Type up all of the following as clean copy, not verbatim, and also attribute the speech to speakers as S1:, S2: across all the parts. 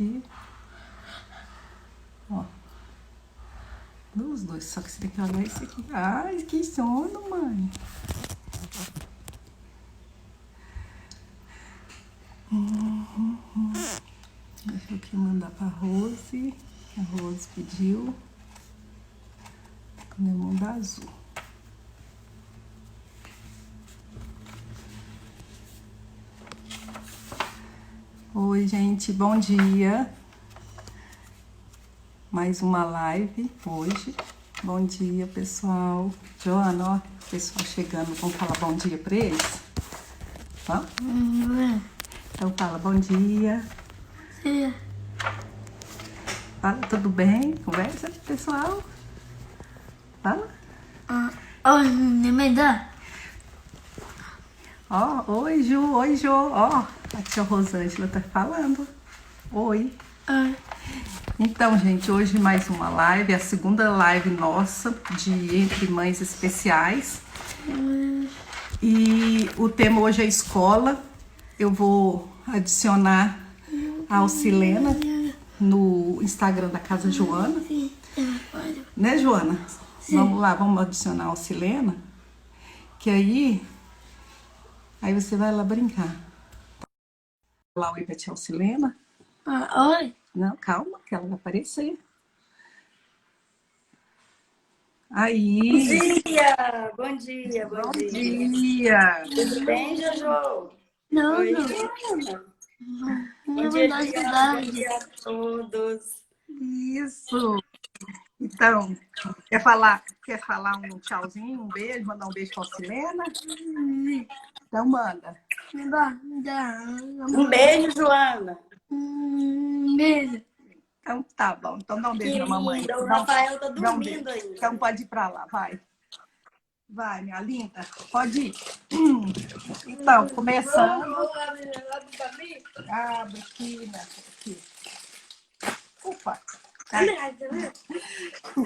S1: aqui. Ó. Os dois, só que você tem que olhar esse aqui. Ai, que sono, mãe. Deixa eu aqui mandar pra Rose. A Rose pediu. Lemon da azul. Oi, gente, bom dia. Mais uma live hoje. Bom dia, pessoal. Joana, ó, o pessoal chegando, vamos falar bom dia pra eles? Ó. Então fala bom dia.
S2: Sim.
S1: Fala, tudo bem? Conversa, pessoal. Fala.
S2: Oi, me dá.
S1: Ó, oi, Ju, oi, Jo. Ó, a tia Rosângela tá falando. Oi. Então, gente, hoje mais uma live, a segunda live nossa de Entre Mães Especiais. E o tema hoje é escola. Eu vou adicionar a Alcilena no Instagram da Casa Joana. Né, Joana?
S2: Sim.
S1: Vamos lá, vamos adicionar a Alcilena. Que aí você vai lá brincar. Lá oi pra tia Alcilena.
S2: Oi.
S1: Não, calma, que ela vai aparecer. Aí.
S3: Bom dia, bom
S1: Bom
S3: dia.
S1: dia.
S3: Tudo bem, Jojo?
S2: Não,
S3: Oi,
S2: não.
S3: Juliana. Bom
S2: Minha
S3: dia,
S2: vontade
S3: Juliana. Bom
S2: de
S3: dia a todos.
S1: Isso. Então, quer falar um tchauzinho, um beijo, mandar um beijo pra Alcilena? Então manda.
S2: Me dá.
S3: Um beijo, Joana.
S2: Beijo.
S1: Então tá bom. Então dá um beijo
S3: Que
S1: na mamãe.
S3: linda. O Rafael tá
S1: Dá um beijo.
S3: dormindo ainda.
S1: Então pode ir pra lá, vai. Vai, minha linda. Pode ir. Então, começando. Abre aqui, né? Aqui. Opa.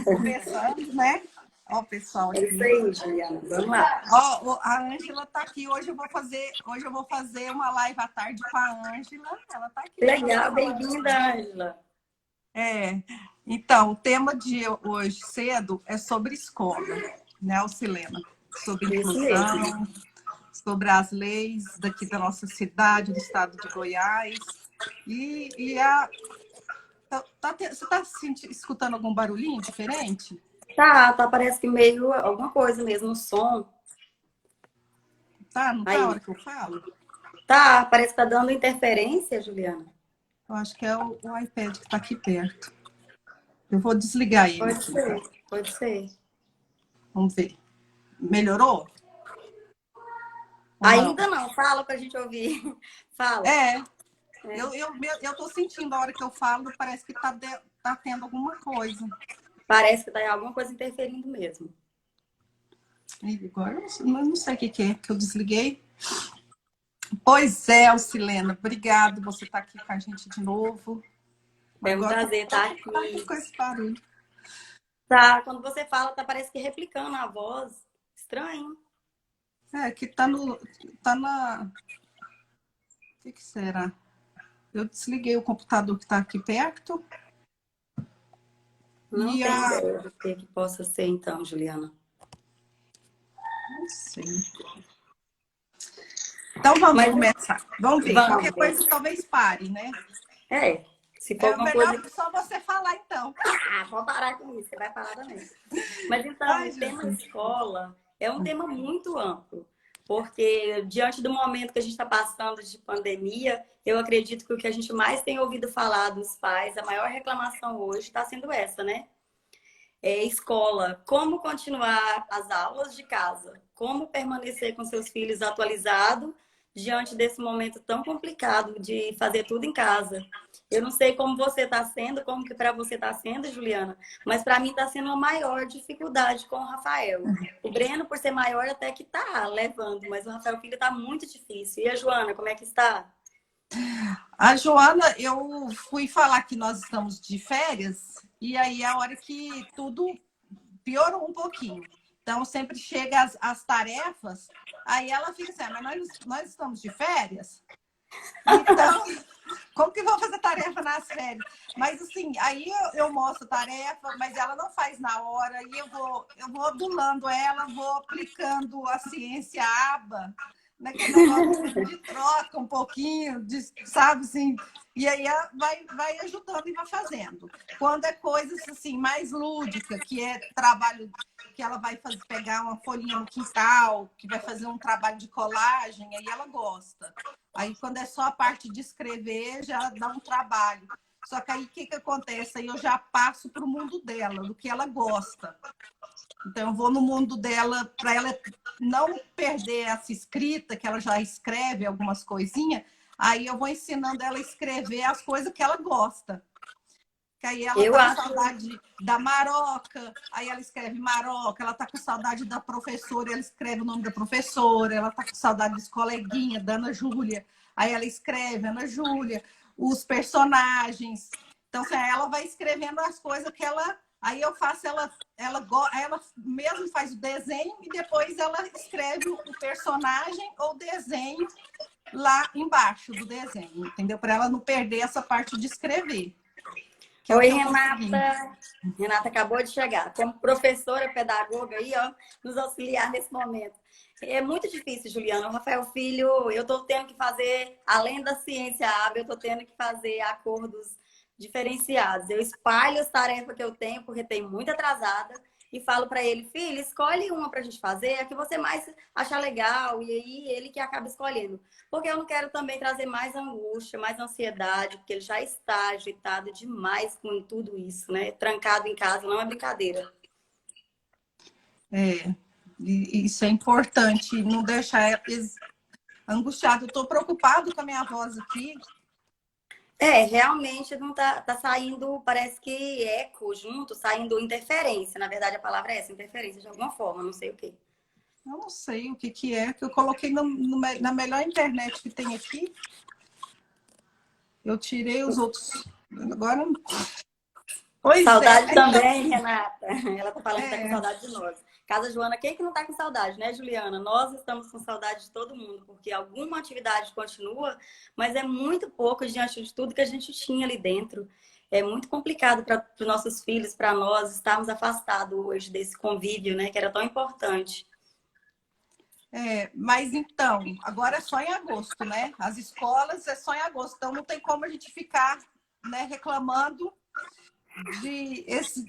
S1: Começando, né? Ó, o pessoal
S3: É isso
S1: aqui.
S3: aí, Juliana. Vamos lá.
S1: Ó, a Ângela tá aqui. Hoje eu vou fazer uma live à tarde com a Ângela. Ela tá aqui.
S3: Legal, bem-vinda, Ângela.
S1: Então, o tema de hoje cedo é sobre escola, né, Alcilena? Sobre
S3: Isso
S1: inclusão,
S3: mesmo.
S1: sobre as leis daqui da nossa cidade, do estado de Goiás. Você está escutando algum barulhinho diferente?
S3: Tá, parece que meio alguma coisa mesmo, o som.
S1: Tá? Não tá a
S3: Aí.
S1: hora que eu falo?
S3: Tá, parece que tá dando interferência, Juliana.
S1: Eu acho que é o iPad que está aqui perto. Eu vou desligar ele.
S3: Pode ser, pode ser.
S1: Vamos ver. Melhorou? Ou
S3: Ainda não, fala pra gente ouvir. Fala.
S1: Eu tô sentindo a hora que eu falo, parece que tá tendo alguma coisa.
S3: Parece que tá alguma coisa interferindo mesmo.
S1: Agora eu não sei o que é, que eu desliguei. Pois é, Alcilena, obrigado. Você tá aqui com a gente de novo.
S3: É um prazer estar aqui.
S1: Com esse barulho.
S3: Tá, quando você fala, parece que replicando a voz. Estranho.
S1: Que tá na... O que será? Eu desliguei o computador que tá aqui perto.
S3: Não tem ideia do que possa ser, então, Juliana.
S1: Não sei. Então vamos começar. Vamos ver. Qualquer coisa talvez pare, né?
S3: Se for alguma
S1: melhor
S3: coisa...
S1: só você falar, então.
S3: Vou parar com isso, você vai falar também. Mas então, o tema escola é um tema muito amplo. Porque diante do momento que a gente está passando de pandemia, eu acredito que o que a gente mais tem ouvido falar dos pais, a maior reclamação hoje está sendo essa, né? Escola, como continuar as aulas de casa? Como permanecer com seus filhos atualizados diante desse momento tão complicado de fazer tudo em casa? Eu não sei como você está sendo, como que para você está sendo, Juliana, mas para mim está sendo uma maior dificuldade com o Rafael. O Breno, por ser maior, até que tá levando, mas o Rafael Filho está muito difícil. E a Joana, como é que está?
S1: A Joana, eu fui falar que nós estamos de férias e aí é a hora que tudo piorou um pouquinho. Então, sempre chega as tarefas, aí ela fica assim, mas nós estamos de férias? Então, como que vão fazer tarefa nas férias? Mas assim, aí eu mostro tarefa, mas ela não faz na hora, e eu vou adulando ela, vou aplicando a ciência aba, né, que é negócio de troca um pouquinho, sabe assim, e aí ela vai ajudando e vai fazendo. Quando é coisas assim, mais lúdica, que é trabalho que ela vai pegar uma folhinha no quintal, que vai fazer um trabalho de colagem, aí ela gosta. Aí, quando é só a parte de escrever, já dá um trabalho. Só que aí, o que acontece? Aí eu já passo para o mundo dela, do que ela gosta. Então, eu vou no mundo dela, para ela não perder essa escrita, que ela já escreve algumas coisinhas, aí eu vou ensinando ela a escrever as coisas que ela gosta. Que aí ela tá com saudade da Maroca, aí ela escreve Maroca, ela tá com saudade da professora, ela escreve o nome da professora, ela tá com saudade dos coleguinhas, da Ana Júlia, aí ela escreve Ana Júlia, os personagens. Então, assim, ela vai escrevendo as coisas que ela... Aí eu faço ela mesmo faz o desenho e depois ela escreve o personagem ou desenho lá embaixo do desenho, entendeu? Para ela não perder essa parte de escrever.
S3: Oi, Renata. Renata acabou de chegar. Como professora pedagoga aí, ó, nos auxiliar nesse momento. É muito difícil, Juliana. O Rafael Filho, eu estou tendo que fazer, além da ciência hábil, eu estou tendo que fazer acordos diferenciados. Eu espalho as tarefas que eu tenho, porque tem muito atrasada, e falo para ele, filho, escolhe uma para a gente fazer, a que você mais achar legal, e aí ele que acaba escolhendo. Porque eu não quero também trazer mais angústia, mais ansiedade, porque ele já está agitado demais com tudo isso, né? Trancado em casa, não é brincadeira.
S1: Isso é importante, não deixar angustiado. Eu estou preocupado com a minha voz aqui.
S3: Realmente não tá saindo, parece que eco junto, saindo interferência. Na verdade, a palavra é essa, interferência de alguma forma, não sei o quê.
S1: Eu não sei o que é, que eu coloquei na melhor internet que tem aqui. Eu tirei os outros. Agora. Pois
S3: saudade também, Renata. Ela tá falando que tá com saudade de nós. Casa Joana, quem que não tá com saudade, né, Juliana? Nós estamos com saudade de todo mundo, porque alguma atividade continua, mas é muito pouco diante de tudo que a gente tinha ali dentro. É muito complicado para os nossos filhos, para nós, estarmos afastados hoje desse convívio, né, que era tão importante.
S1: Mas então, agora é só em agosto, né? As escolas é só em agosto, então não tem como a gente ficar, né, reclamando de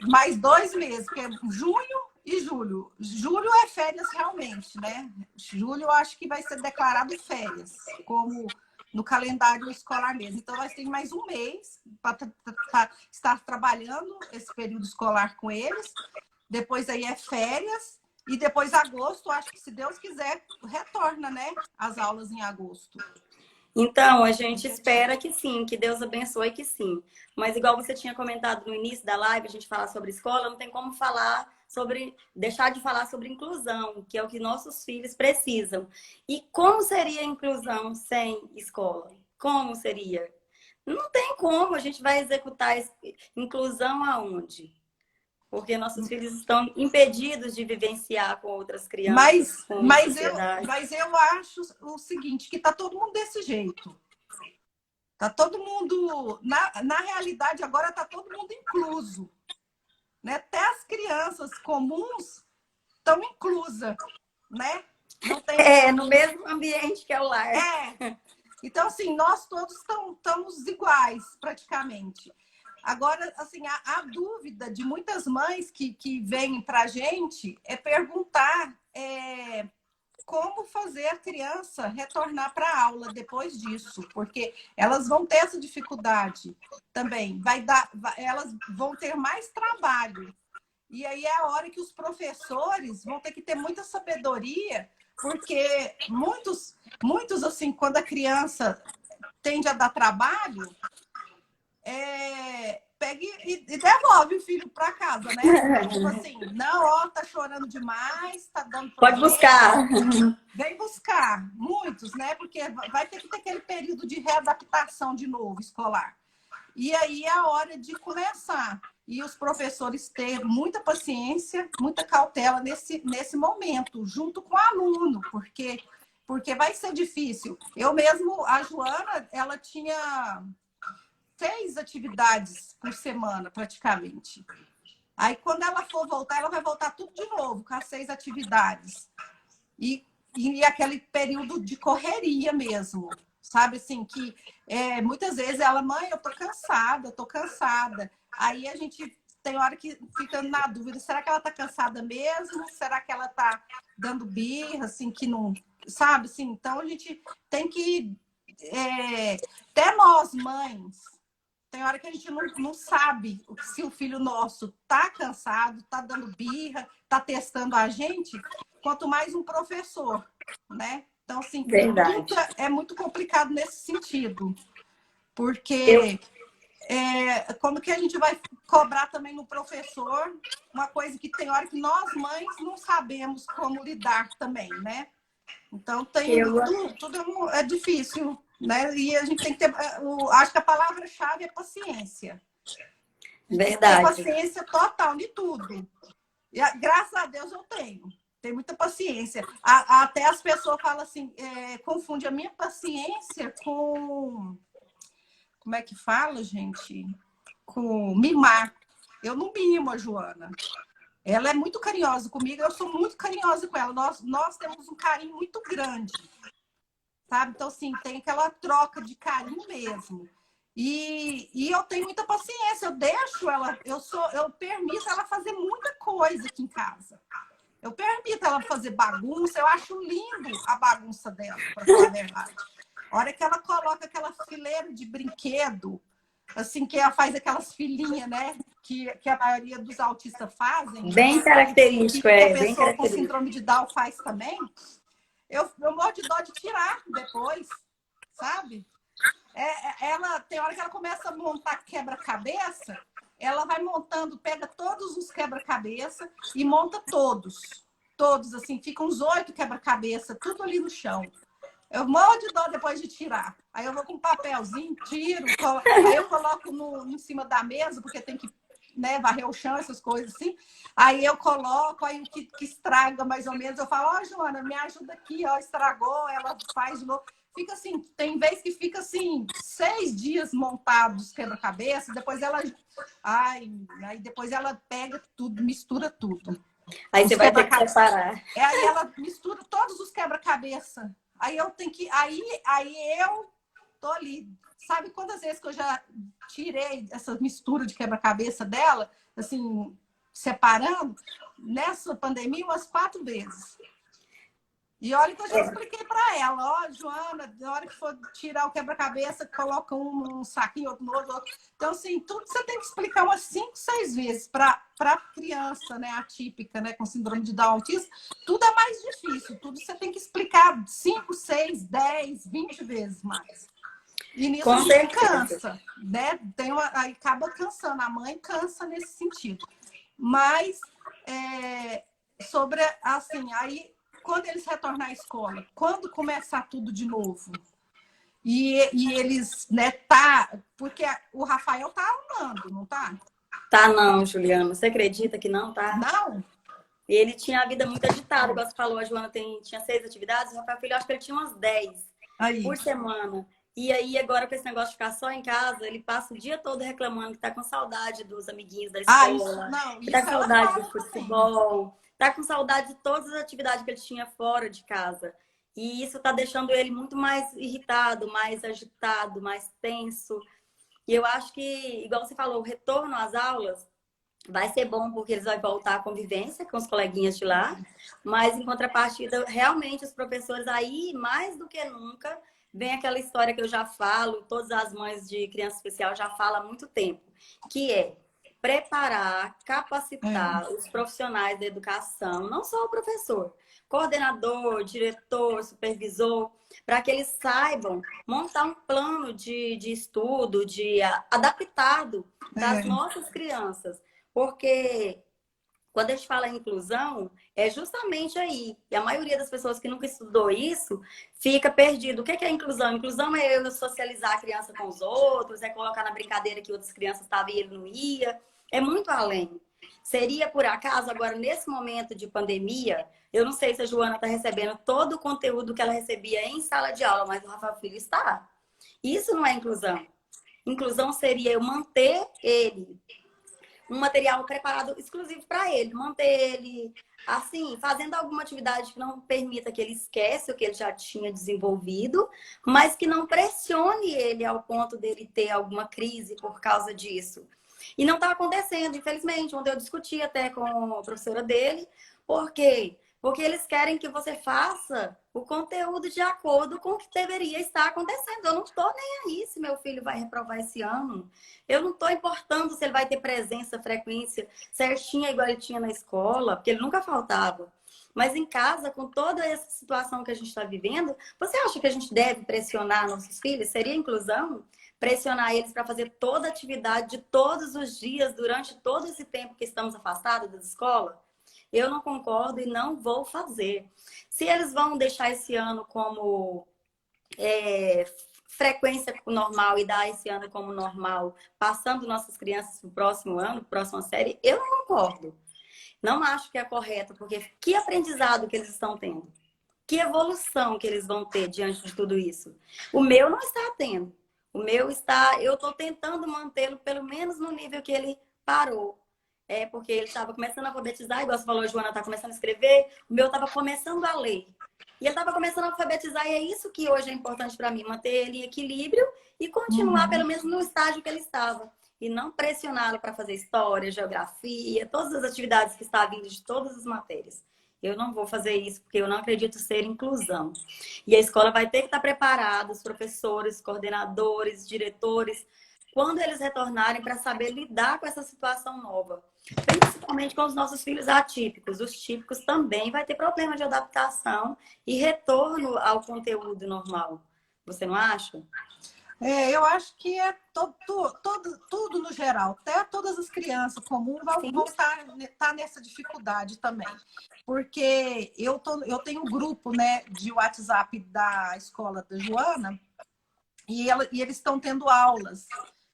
S1: mais 2 meses, que é junho e julho. Julho é férias realmente, né? Julho eu acho que vai ser declarado férias, como no calendário escolar mesmo. Então, nós temos mais 1 mês para estar trabalhando esse período escolar com eles. Depois aí é férias. E depois agosto, acho que se Deus quiser, retorna, né? As aulas em agosto.
S3: Então, a gente espera que sim, que Deus abençoe que sim. Mas igual você tinha comentado no início da live, a gente falar sobre escola, não tem como deixar de falar sobre inclusão, que é o que nossos filhos precisam. E como seria a inclusão sem escola? Como seria? Não tem como, a gente vai executar inclusão aonde? Porque nossos filhos estão impedidos de vivenciar com outras crianças.
S1: Mas eu acho o seguinte, que tá todo mundo desse jeito. Tá todo mundo... Na realidade, agora tá todo mundo incluso. Né? Até as crianças comuns estão inclusas, né?
S3: Não tem... no mesmo ambiente que é o lar.
S1: Então, assim, nós todos estamos iguais, praticamente. Agora, assim, a dúvida de muitas mães que vêm para a gente é perguntar como fazer a criança retornar para a aula depois disso, porque elas vão ter essa dificuldade também. Elas vão ter mais trabalho. E aí é a hora que os professores vão ter que ter muita sabedoria, porque muitos assim, quando a criança tende a dar trabalho, pega e devolve o filho para casa, né? Tipo assim, não, ó, tá chorando demais, tá dando problema.
S3: Pode buscar.
S1: Vem buscar, muitos, né? Porque vai ter que ter aquele período de readaptação de novo, escolar. E aí é a hora de começar. E os professores ter muita paciência, muita cautela nesse momento, junto com o aluno, porque porque vai ser difícil. Eu mesmo, a Joana, ela tinha 6 atividades por semana, praticamente. Aí, quando ela for voltar, ela vai voltar tudo de novo, com as 6 atividades. E aquele período de correria mesmo, sabe? Assim, que muitas vezes ela, mãe, eu tô cansada. Aí a gente tem hora que fica na dúvida, será que ela tá cansada mesmo? Será que ela tá dando birra, assim, que não... Sabe, assim? Então, a gente tem que... até nós, mães, tem hora que a gente não sabe se o filho nosso tá cansado, tá dando birra, tá testando a gente, quanto mais um professor, né? Então, assim, tudo é muito complicado nesse sentido. Porque como que a gente vai cobrar também no professor uma coisa que tem hora que nós, mães, não sabemos como lidar também, né? Então, tudo é difícil, né? E a gente tem que ter... acho que a palavra-chave é paciência.
S3: Verdade.
S1: Ter paciência total de tudo. E, graças a Deus eu tenho. Tenho muita paciência. Até as pessoas falam assim, confunde a minha paciência com... Como é que fala, gente? Com mimar. Eu não mimo a Joana. Ela é muito carinhosa comigo, eu sou muito carinhosa com ela. Nós temos um carinho muito grande, sabe? Então, assim, tem aquela troca de carinho mesmo. E eu tenho muita paciência, eu deixo ela, eu permito ela fazer muita coisa aqui em casa. Eu permito ela fazer bagunça, eu acho lindo a bagunça dela, para falar a verdade. A hora que ela coloca aquela fileira de brinquedo, assim, que ela faz aquelas filinhas, né? Que a maioria dos autistas fazem.
S3: Bem característico,
S1: que a
S3: bem
S1: pessoa com
S3: característico.
S1: síndrome de Down faz também. Eu morro de dó de tirar depois, sabe? Ela tem hora que ela começa a montar quebra-cabeça, ela vai montando, pega todos os quebra-cabeça e monta todos. Todos, assim, ficam uns 8 quebra-cabeça, tudo ali no chão. Eu morro de dó depois de tirar. Aí eu vou com um papelzinho, tiro, aí eu coloco em cima da mesa, porque tem que, né, varrer o chão, essas coisas assim. Aí eu coloco, aí o que estraga mais ou menos, eu falo, Joana, me ajuda aqui, estragou, ela faz de novo. Fica assim, tem vez que fica assim, 6 dias montados quebra-cabeça, depois ela... aí depois ela pega tudo, mistura tudo.
S3: Aí você vai ter que separar.
S1: Aí ela mistura todos os quebra-cabeça. Aí eu tenho que... Aí eu tô ali. Sabe quantas vezes que eu já tirei essa mistura de quebra-cabeça dela, assim, separando? Nessa pandemia, umas 4 vezes. E olha que eu já expliquei para ela, Joana, na hora que for tirar o quebra-cabeça, coloca um num saquinho, outro no outro. Então, assim, tudo você tem que explicar umas 5, 6 vezes para criança, né, atípica, né, com síndrome de Down autista. Tudo é mais difícil, tudo você tem que explicar 5, 6, 10, 20 vezes mais. E nisso a gente cansa, né? Aí acaba cansando, a mãe cansa nesse sentido. Mas, sobre, assim, aí... Quando eles retornar à escola, quando começar tudo de novo, e eles, né, porque o Rafael tá andando, não tá?
S3: Tá não, Juliana. Você acredita que não tá?
S1: Não?
S3: Ele tinha a vida muito agitada, igual você falou, a Joana tinha 6 atividades, o Rafael Filho, acho que ele tinha umas 10 por semana. E aí, agora, com esse negócio de ficar só em casa, ele passa o dia todo reclamando que tá com saudade dos amiguinhos da escola, que tá com saudade do futebol. Tá com saudade de todas as atividades que ele tinha fora de casa. E isso tá deixando ele muito mais irritado, mais agitado, mais tenso. E eu acho que, igual você falou, o retorno às aulas vai ser bom porque eles vão voltar à convivência com os coleguinhas de lá. Mas, em contrapartida, realmente os professores aí, mais do que nunca, vem aquela história que eu já falo, todas as mães de criança especial já falam há muito tempo, que é preparar, capacitar os profissionais da educação, não só o professor, coordenador, diretor, supervisor, para que eles saibam montar um plano de estudo, adaptado das nossas crianças. Porque quando a gente fala em inclusão, é justamente aí. E a maioria das pessoas que nunca estudou isso fica perdido. O que é inclusão? Inclusão é eu socializar a criança com os outros, é colocar na brincadeira que outras crianças estavam e ele não ia. É muito além. Seria por acaso, agora nesse momento de pandemia, eu não sei se a Joana está recebendo todo o conteúdo que ela recebia em sala de aula, mas o Rafael Filho está. Isso não é inclusão. Inclusão seria eu manter ele, um material preparado exclusivo para ele, manter ele, assim, fazendo alguma atividade que não permita que ele esqueça o que ele já tinha desenvolvido, mas que não pressione ele ao ponto dele ter alguma crise por causa disso. E não está acontecendo, infelizmente. Ontem eu discuti até com a professora dele. Por quê? Porque eles querem que você faça o conteúdo de acordo com o que deveria estar acontecendo. Eu não estou nem aí se meu filho vai reprovar esse ano. Eu não estou importando se ele vai ter presença, frequência certinha igual ele tinha na escola, porque ele nunca faltava. Mas em casa, com toda essa situação que a gente está vivendo, você acha que a gente deve pressionar nossos filhos? Seria inclusão? Pressionar eles para fazer toda a atividade de todos os dias, durante todo esse tempo que estamos afastados das escolas? Eu não concordo e não vou fazer. Se eles vão deixar esse ano como frequência normal e dar esse ano como normal, passando nossas crianças para o próximo ano, próxima série, eu não concordo. Não acho que é correto, porque que aprendizado que eles estão tendo? Que evolução que eles vão ter diante de tudo isso? O meu não está tendo. O meu está... Eu estou tentando mantê-lo pelo menos no nível que ele parou. Porque ele estava começando a alfabetizar, igual você falou, a Joana está começando a escrever, o meu estava começando a ler. E ele estava começando a alfabetizar, e é isso que hoje é importante para mim, manter ele em equilíbrio e continuar pelo menos no estágio que ele estava. E não pressioná-lo para fazer história, geografia, todas as atividades que está vindo de todas as matérias. Eu não vou fazer isso, porque eu não acredito ser inclusão. E a escola vai ter que estar preparada, os professores, coordenadores, diretores, quando eles retornarem, para saber lidar com essa situação nova. Principalmente com os nossos filhos atípicos. Os típicos também vai ter problema de adaptação e retorno ao conteúdo normal. Você não acha?
S1: Eu acho que é tudo no geral, até todas as crianças comuns vão estar nessa dificuldade também. Porque eu tenho um grupo, né, de WhatsApp da escola da Joana e eles estão tendo aulas.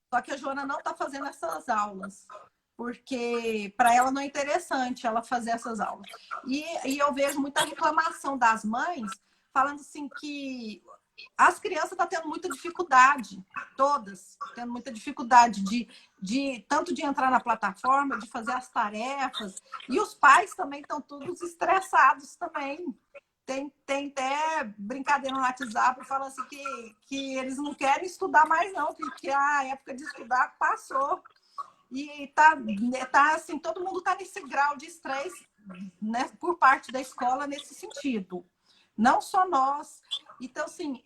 S1: Só que a Joana não está fazendo essas aulas, porque para ela não é interessante ela fazer essas aulas. E eu vejo muita reclamação das mães falando assim que as crianças estão tendo muita dificuldade, todas tendo muita dificuldade tanto de entrar na plataforma, de fazer as tarefas, e os pais também estão todos estressados também. Tem até brincadeira no WhatsApp falando assim que eles não querem estudar mais não, que a época de estudar passou. E tá assim, todo mundo está nesse grau de estresse, né, por parte da escola nesse sentido. Não só nós. Então, assim,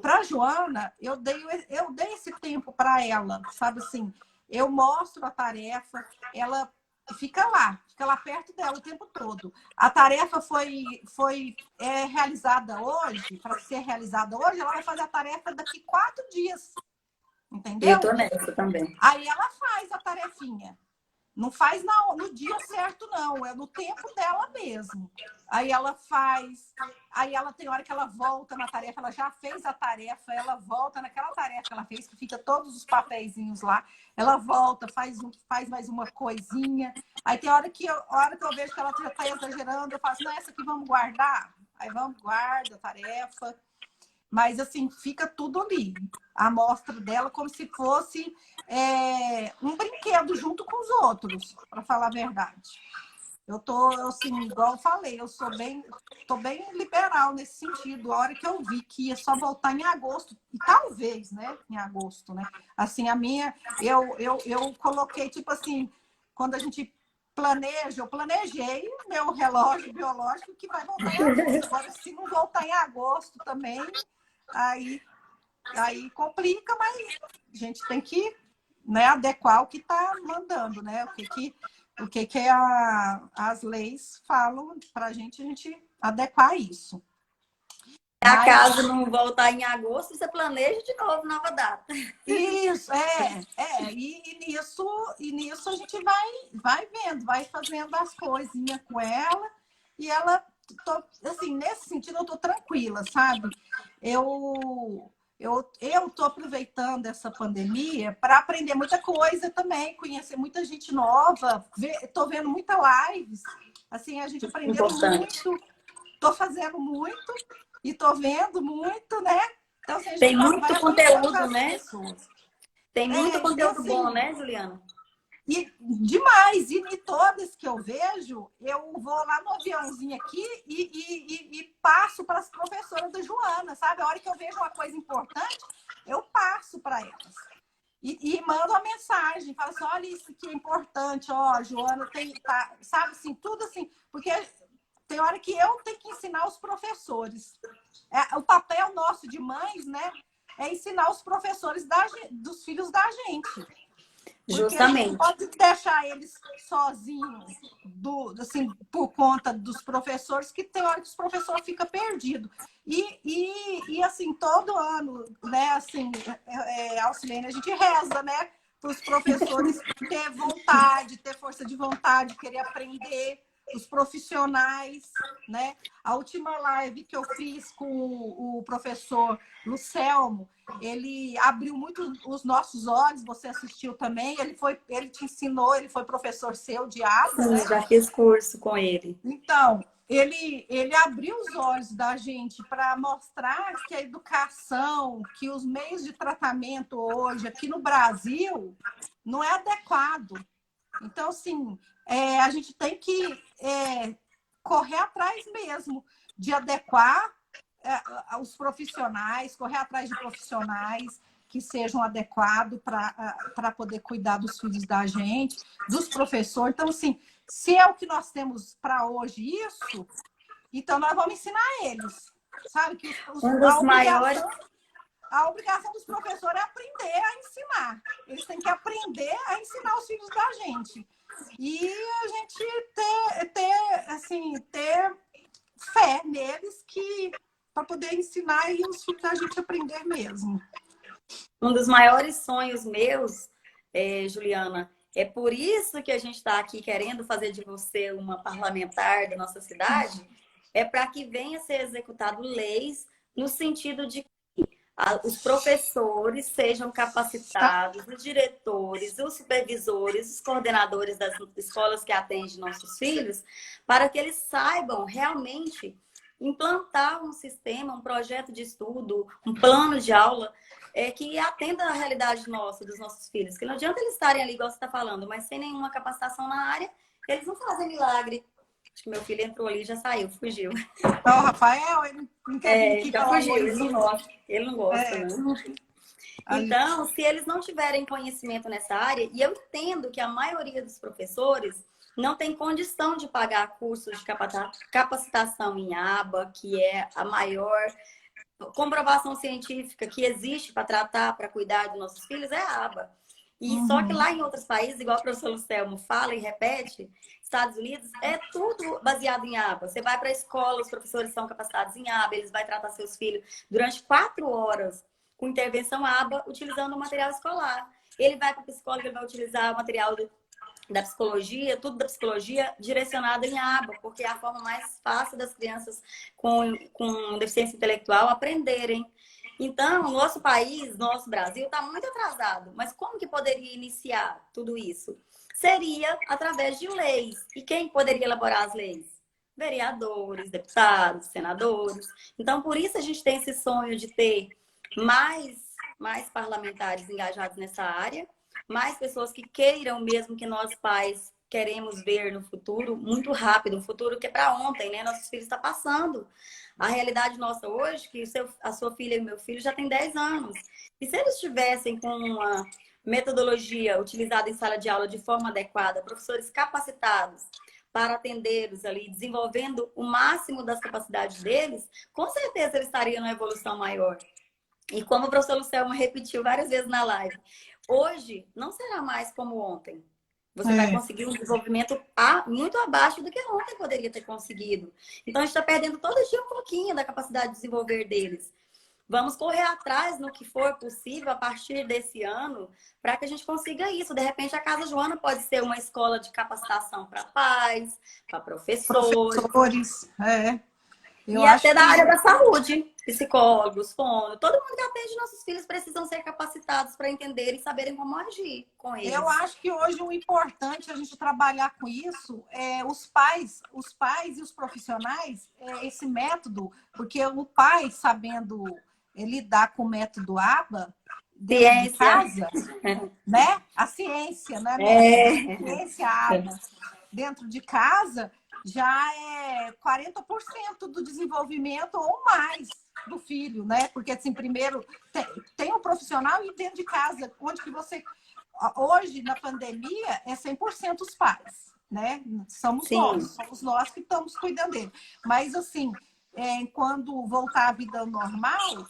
S1: para a Joana, eu dei esse tempo para ela, sabe assim? Eu mostro a tarefa, ela fica lá perto dela o tempo todo. A tarefa foi realizada hoje, para ser realizada hoje, ela vai fazer a tarefa daqui 4 dias. Entendeu?
S3: Eu tô nessa também.
S1: Aí ela faz a tarefinha. Não faz no dia certo, não. É no tempo dela mesmo. Aí ela faz. Aí ela tem hora que ela volta na tarefa. Ela já fez a tarefa. Ela volta naquela tarefa que ela fez, que fica todos os papeizinhos lá. Ela volta, faz mais uma coisinha. Aí tem hora que eu vejo que ela já está exagerando. Eu faço, não, essa aqui vamos guardar. Aí vamos, guarda a tarefa. Mas, assim, fica tudo ali. A amostra dela como se fosse um brinquedo junto com os outros, para falar a verdade. Eu tô, assim, igual eu falei, tô bem liberal nesse sentido. A hora que eu vi que ia só voltar em agosto, e talvez, né, em agosto, né? Assim, a minha, eu coloquei, tipo assim, quando a gente planeja, eu planejei meu relógio biológico que vai voltar em agosto. Agora, se não voltar em agosto também, aí complica, mas a gente tem que, né, adequar o que está mandando, né? O que as leis falam para a gente adequar isso.
S3: Se acaso não voltar em agosto, você planeja de novo nova data.
S1: Isso, e nisso a gente vai vendo, vai fazendo as coisinhas com ela, e ela, assim, nesse sentido eu tô tranquila, sabe? eu tô aproveitando essa pandemia para aprender muita coisa também, conhecer muita gente nova, tô vendo muita lives, assim, a gente aprendendo
S3: Importante.
S1: muito, tô fazendo muito e tô vendo muito, né? Então, assim, a gente
S3: Tem
S1: vai
S3: muito
S1: atualizando
S3: conteúdo,
S1: as
S3: né?
S1: pessoas.
S3: Tem muito
S1: E
S3: conteúdo bom,
S1: assim,
S3: né, Juliana?
S1: e demais, e todas que eu vejo, eu vou lá no aviãozinho aqui e passo para as professoras da Joana, sabe? A hora que eu vejo uma coisa importante, eu passo para elas. E mando uma mensagem, falo assim, olha isso que é importante, ó, a Joana tem, tá, sabe assim, tudo assim, porque tem hora que eu tenho que ensinar os professores. O papel nosso de mães, né, é ensinar os professores dos filhos da gente. Porque a gente não
S3: Justamente.
S1: pode deixar eles sozinhos, assim, por conta dos professores, que tem hora que os professores ficam perdidos. Assim, todo ano, né, assim, Alcilene, a gente reza, né, para os professores ter vontade, ter força de vontade, querer aprender, os profissionais, né? A última live que eu fiz com o professor Lucelmo, ele abriu muito os nossos olhos, você assistiu também, ele te ensinou, ele foi professor seu de aba,
S3: Sim,
S1: né?
S3: já fiz curso com ele.
S1: Então, ele abriu os olhos da gente para mostrar que a educação, que os meios de tratamento hoje aqui no Brasil não é adequado. Então, assim, a gente tem que correr atrás mesmo de adequar os profissionais, correr atrás de profissionais que sejam adequados para poder cuidar dos filhos da gente, dos professores. Então, assim, se é o que nós temos para hoje isso, então nós vamos ensinar eles. Sabe que
S3: Um dos maiores,
S1: a obrigação dos professores é aprender a ensinar. Eles têm que aprender a ensinar os filhos da gente. E a gente ter fé neles que para poder ensinar e os filhos da gente aprender mesmo.
S3: um dos maiores sonhos meus, Juliana, é por isso que a gente está aqui querendo fazer de você uma parlamentar da nossa cidade, é para que venha a ser executado leis no sentido de os professores sejam capacitados, os diretores, os supervisores, os coordenadores das escolas que atendem nossos filhos, para que eles saibam realmente implantar um sistema, um projeto de estudo, um plano de aula que atenda à realidade nossa, dos nossos filhos. Que não adianta eles estarem ali, igual você está falando, mas sem nenhuma capacitação na área, eles não fazem milagre. Acho que meu filho entrou ali e já saiu, fugiu.
S1: Então, o Rafael, ele não quer vir aqui
S3: Já
S1: falar um
S3: fugiu,
S1: oizinho.
S3: ele não gosta, não. Então, se eles não tiverem conhecimento nessa área, e eu entendo que a maioria dos professores não tem condição de pagar cursos de capacitação em aba, que é a maior comprovação científica que existe para tratar, para cuidar dos nossos filhos, é a aba. E só que lá em outros países, igual o professor Lucelmo fala e repete, Estados Unidos, é tudo baseado em aba. Você vai para a escola, os professores são capacitados em aba, eles vão tratar seus filhos durante 4 horas com intervenção aba, utilizando o material escolar. Ele vai para a psicóloga, ele vai utilizar o material da psicologia, tudo da psicologia direcionado em aba, porque é a forma mais fácil das crianças com deficiência intelectual aprenderem. Então, nosso país, nosso Brasil, está muito atrasado. Mas como que poderia iniciar tudo isso? Seria através de leis. E quem poderia elaborar as leis? Vereadores, deputados, senadores. Então, por isso a gente tem esse sonho de ter mais parlamentares engajados nessa área, mais pessoas que queiram mesmo que nós pais queremos ver no futuro, muito rápido, um futuro que é para ontem, né? Nossos filhos estão passando. A realidade nossa hoje, que a sua filha e o meu filho já têm 10 anos. E se eles estivessem com uma metodologia utilizada em sala de aula de forma adequada, professores capacitados para atendê-los ali, desenvolvendo o máximo das capacidades deles, com certeza eles estariam numa evolução maior. E como o professor Lucelmo repetiu várias vezes na live, hoje não será mais como ontem. Você vai conseguir um desenvolvimento muito abaixo do que ontem poderia ter conseguido. Então, a gente está perdendo todo dia um pouquinho da capacidade de desenvolver deles. Vamos correr atrás no que for possível a partir desse ano para que a gente consiga isso. De repente, a Casa Joana pode ser uma escola de capacitação para pais, para professores.
S1: Eu
S3: E
S1: acho
S3: até da área
S1: que
S3: da saúde, psicólogos, fono, todo mundo que atende nossos filhos precisam ser capacitados para entender e saberem como agir com
S1: Eu
S3: eles.
S1: acho que hoje o importante é a gente trabalhar com isso é os pais e os profissionais, esse método, porque o pai sabendo lidar com o método ABA dentro de
S3: Ciência.
S1: casa, né? A ciência, não é método, a
S3: É.
S1: ciência ABA dentro de casa já é 40% do desenvolvimento ou mais do filho, né? Porque assim, primeiro tem um profissional e dentro de casa, onde que você hoje, na pandemia, é 100% os pais, né?
S3: Sim.
S1: Somos nós que estamos cuidando dele. Mas, assim, quando voltar à vida normal,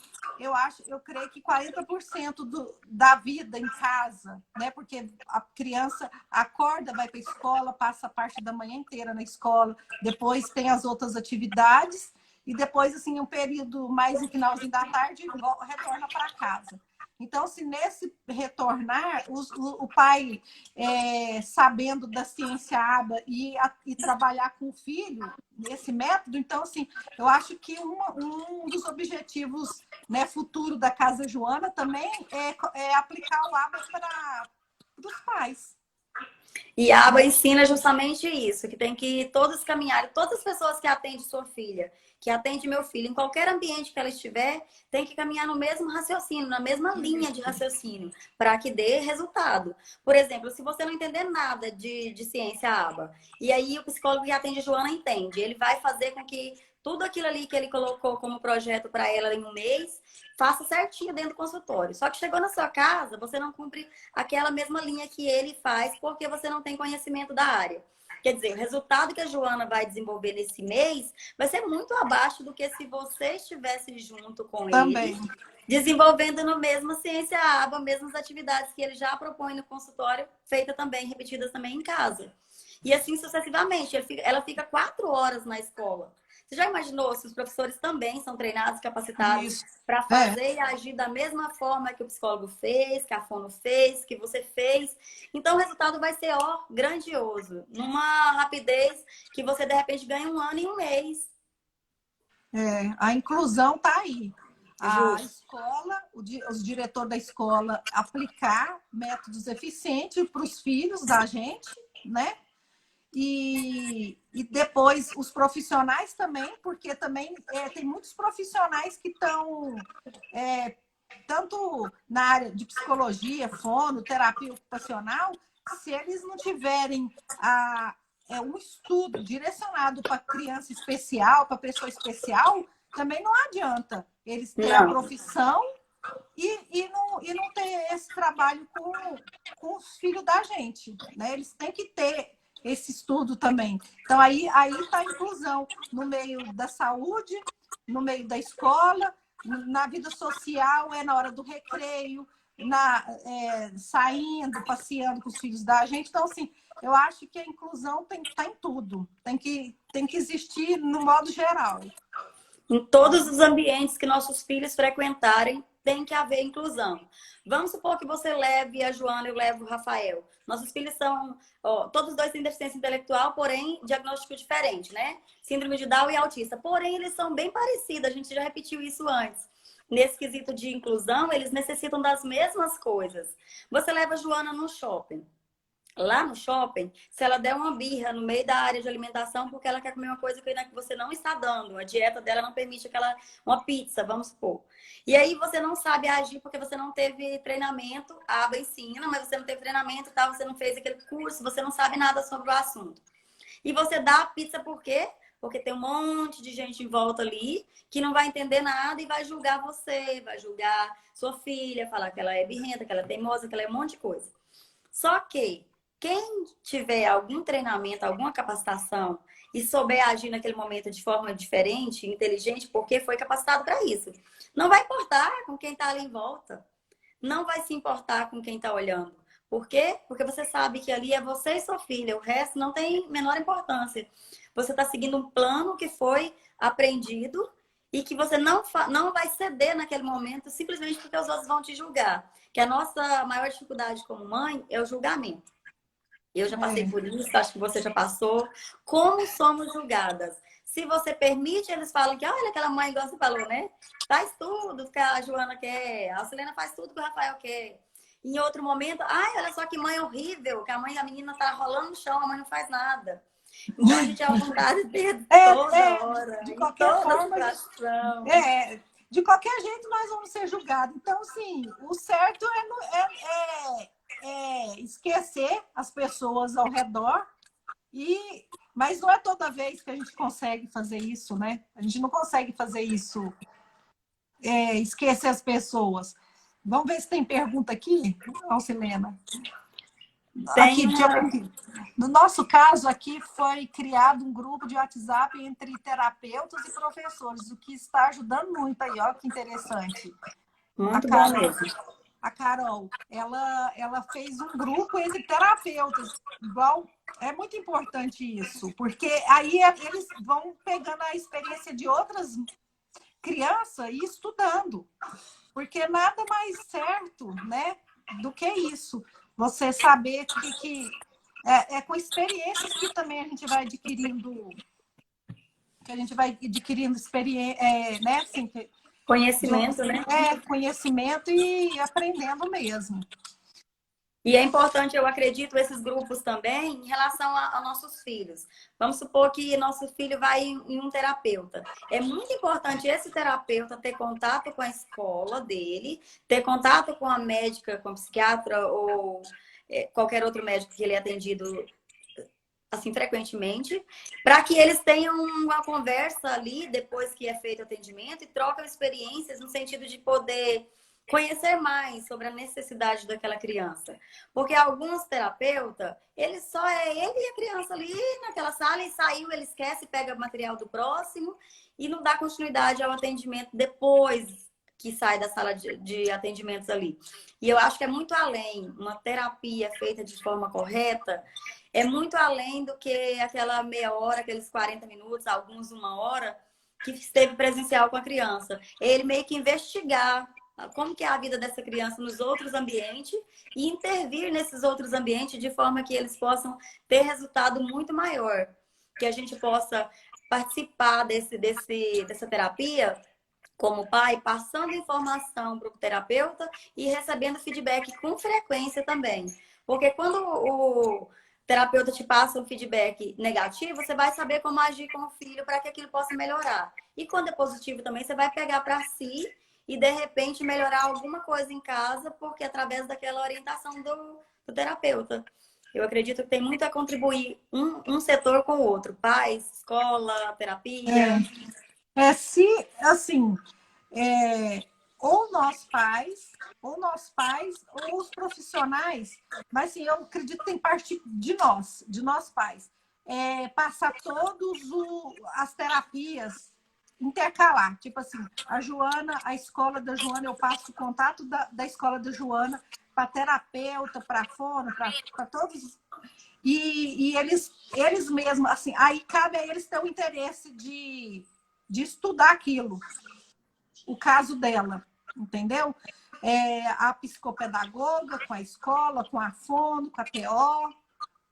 S1: eu creio que 40% da vida em casa, né? Porque a criança acorda, vai para a escola, passa a parte da manhã inteira na escola, depois tem as outras atividades, e depois, assim, um período mais no finalzinho da tarde, retorna para casa. Então, se nesse retornar, o pai sabendo da ciência ABA e trabalhar com o filho nesse método, então, assim, eu acho que um dos objetivos, né, futuro da Casa Joana também é aplicar o ABA para os pais.
S3: E a aba
S1: Né?
S3: ensina justamente isso, que tem que todos caminharem, todas as pessoas que atendem sua filha, que atende meu filho, em qualquer ambiente que ela estiver, tem que caminhar no mesmo raciocínio, na mesma linha de raciocínio, para que dê resultado. Por exemplo, se você não entender nada de ciência aba, e aí o psicólogo que atende Joana entende, ele vai fazer com que tudo aquilo ali que ele colocou como projeto para ela em um mês, faça certinho dentro do consultório. Só que chegou na sua casa, você não cumpre aquela mesma linha que ele faz, porque você não tem conhecimento da área. Quer dizer, o resultado que a Joana vai desenvolver nesse mês vai ser muito abaixo do que se você estivesse junto com ele,
S1: Também.
S3: desenvolvendo no mesmo ciência aba, mesmas atividades que ele já propõe no consultório, feitas também, repetidas também em casa. E assim sucessivamente. Ela fica 4 horas na escola. Você já imaginou se os professores também são treinados, capacitados
S1: Isso.
S3: para fazer e agir da mesma forma que o psicólogo fez, que a fono fez, que você fez? Então o resultado vai ser, ó, grandioso. Numa rapidez que você, de repente, ganha 1 ano e 1 mês.
S1: A inclusão está aí. A
S3: Justo.
S1: escola, os diretores da escola aplicar métodos eficientes para os filhos da gente, né? E depois os profissionais também, porque também tem muitos profissionais que estão tanto na área de psicologia, fono, terapia ocupacional, se eles não tiverem um estudo direcionado para criança especial, para pessoa especial, também não adianta eles terem a
S3: Não.
S1: profissão e não ter esse trabalho com os filhos da gente. Né? Eles têm que ter esse estudo também. Então, aí está a inclusão no meio da saúde, no meio da escola, na vida social, na hora do recreio, saindo, passeando com os filhos da gente. Então, assim, eu acho que a inclusão tem que estar em tudo. Tem que existir no modo geral.
S3: Em todos os ambientes que nossos filhos frequentarem, tem que haver inclusão. Vamos supor que você leve a Joana e eu levo o Rafael. Nossos filhos são, todos os dois têm deficiência intelectual, porém, diagnóstico diferente, né? Síndrome de Down e autista. Porém, eles são bem parecidos, a gente já repetiu isso antes. Nesse quesito de inclusão, eles necessitam das mesmas coisas. Você leva a Joana no shopping. Lá no shopping, se ela der uma birra no meio da área de alimentação porque ela quer comer uma coisa que você não está dando, a dieta dela não permite uma pizza, vamos supor. E aí você não sabe agir porque você não teve treinamento, a aba ensina, mas você não teve treinamento, tá? Você não fez aquele curso, você não sabe nada sobre o assunto. E você dá a pizza por quê? Porque tem um monte de gente em volta ali que não vai entender nada e vai julgar você, vai julgar sua filha, falar que ela é birrenta, que ela é teimosa, que ela é um monte de coisa. Só que quem tiver algum treinamento, alguma capacitação e souber agir naquele momento de forma diferente, inteligente, porque foi capacitado para isso, não vai importar com quem está ali em volta. Não vai se importar com quem está olhando. Por quê? Porque você sabe que ali é você e sua filha. O resto não tem menor importância. Você está seguindo um plano que foi aprendido e que você não vai ceder naquele momento simplesmente porque os outros vão te julgar. Que a nossa maior dificuldade como mãe é o julgamento. Eu já passei por isso, acho que você já passou. Como somos julgadas? Se você permite, eles falam que, olha, aquela mãe, igual você falou, né? Faz tudo que a Joana quer, a Silena faz tudo que o Rafael quer. Em outro momento, ai, olha só que mãe horrível, que a mãe da menina tá rolando no chão, a mãe não faz nada. Então a gente é apontado de toda hora,
S1: de
S3: em
S1: qualquer
S3: toda
S1: forma,
S3: situação.
S1: de qualquer jeito nós vamos ser julgados. Então, sim, o certo é esquecer as pessoas ao redor, mas não é toda vez que a gente consegue fazer isso, né? A gente não consegue fazer isso, esquecer as pessoas. Vamos ver se tem pergunta aqui, Alcilena.
S3: Tem
S1: Aqui,
S3: uma...
S1: no nosso caso, aqui foi criado um grupo de WhatsApp entre terapeutas e professores, o que está ajudando muito aí, ó, que interessante.
S3: Muito bom mesmo.
S1: A Carol, ela fez um grupo entre terapeutas, igual, é muito importante isso, porque aí eles vão pegando a experiência de outras crianças e estudando, porque nada mais certo, né, do que isso. Você saber que com experiências que também a gente vai adquirindo, experiência, né, assim,
S3: Conhecimento, né?
S1: conhecimento e aprendendo mesmo.
S3: E é importante, eu acredito, esses grupos também em relação a nossos filhos. Vamos supor que nosso filho vai em um terapeuta. É muito importante esse terapeuta ter contato com a escola dele, ter contato com a médica, com a psiquiatra ou qualquer outro médico que ele é atendido assim frequentemente, para que eles tenham uma conversa ali depois que é feito o atendimento e trocam experiências no sentido de poder conhecer mais sobre a necessidade daquela criança. Porque alguns terapeutas, ele só é ele e a criança ali naquela sala e saiu, ele esquece, pega material do próximo e não dá continuidade ao atendimento depois que sai da sala de atendimentos ali. E eu acho que é muito além, uma terapia feita de forma correta, é muito além do que aquela meia hora, aqueles 40 minutos, alguns uma hora, que esteve presencial com a criança. Ele meio que investigar como que é a vida dessa criança nos outros ambientes e intervir nesses outros ambientes de forma que eles possam ter resultado muito maior. Que a gente possa participar dessa terapia como pai, passando informação para o terapeuta e recebendo feedback com frequência também. Porque quando o terapeuta te passa um feedback negativo, você vai saber como agir com o filho para que aquilo possa melhorar. E quando é positivo também, você vai pegar para si e, de repente, melhorar alguma coisa em casa, porque através daquela orientação do terapeuta. Eu acredito que tem muito a contribuir um setor com o outro. Pais, escola, terapia.
S1: Se, assim, ou nós pais, ou os profissionais, mas assim, eu acredito que tem parte de nós pais, passar as terapias, intercalar, tipo assim, a Joana, a escola da Joana, eu passo o contato da escola da Joana para terapeuta, para fono, para todos, e eles mesmos, assim, aí cabe a eles ter o interesse de estudar aquilo, o caso dela, entendeu? A psicopedagoga com a escola, com a fono, com a TO,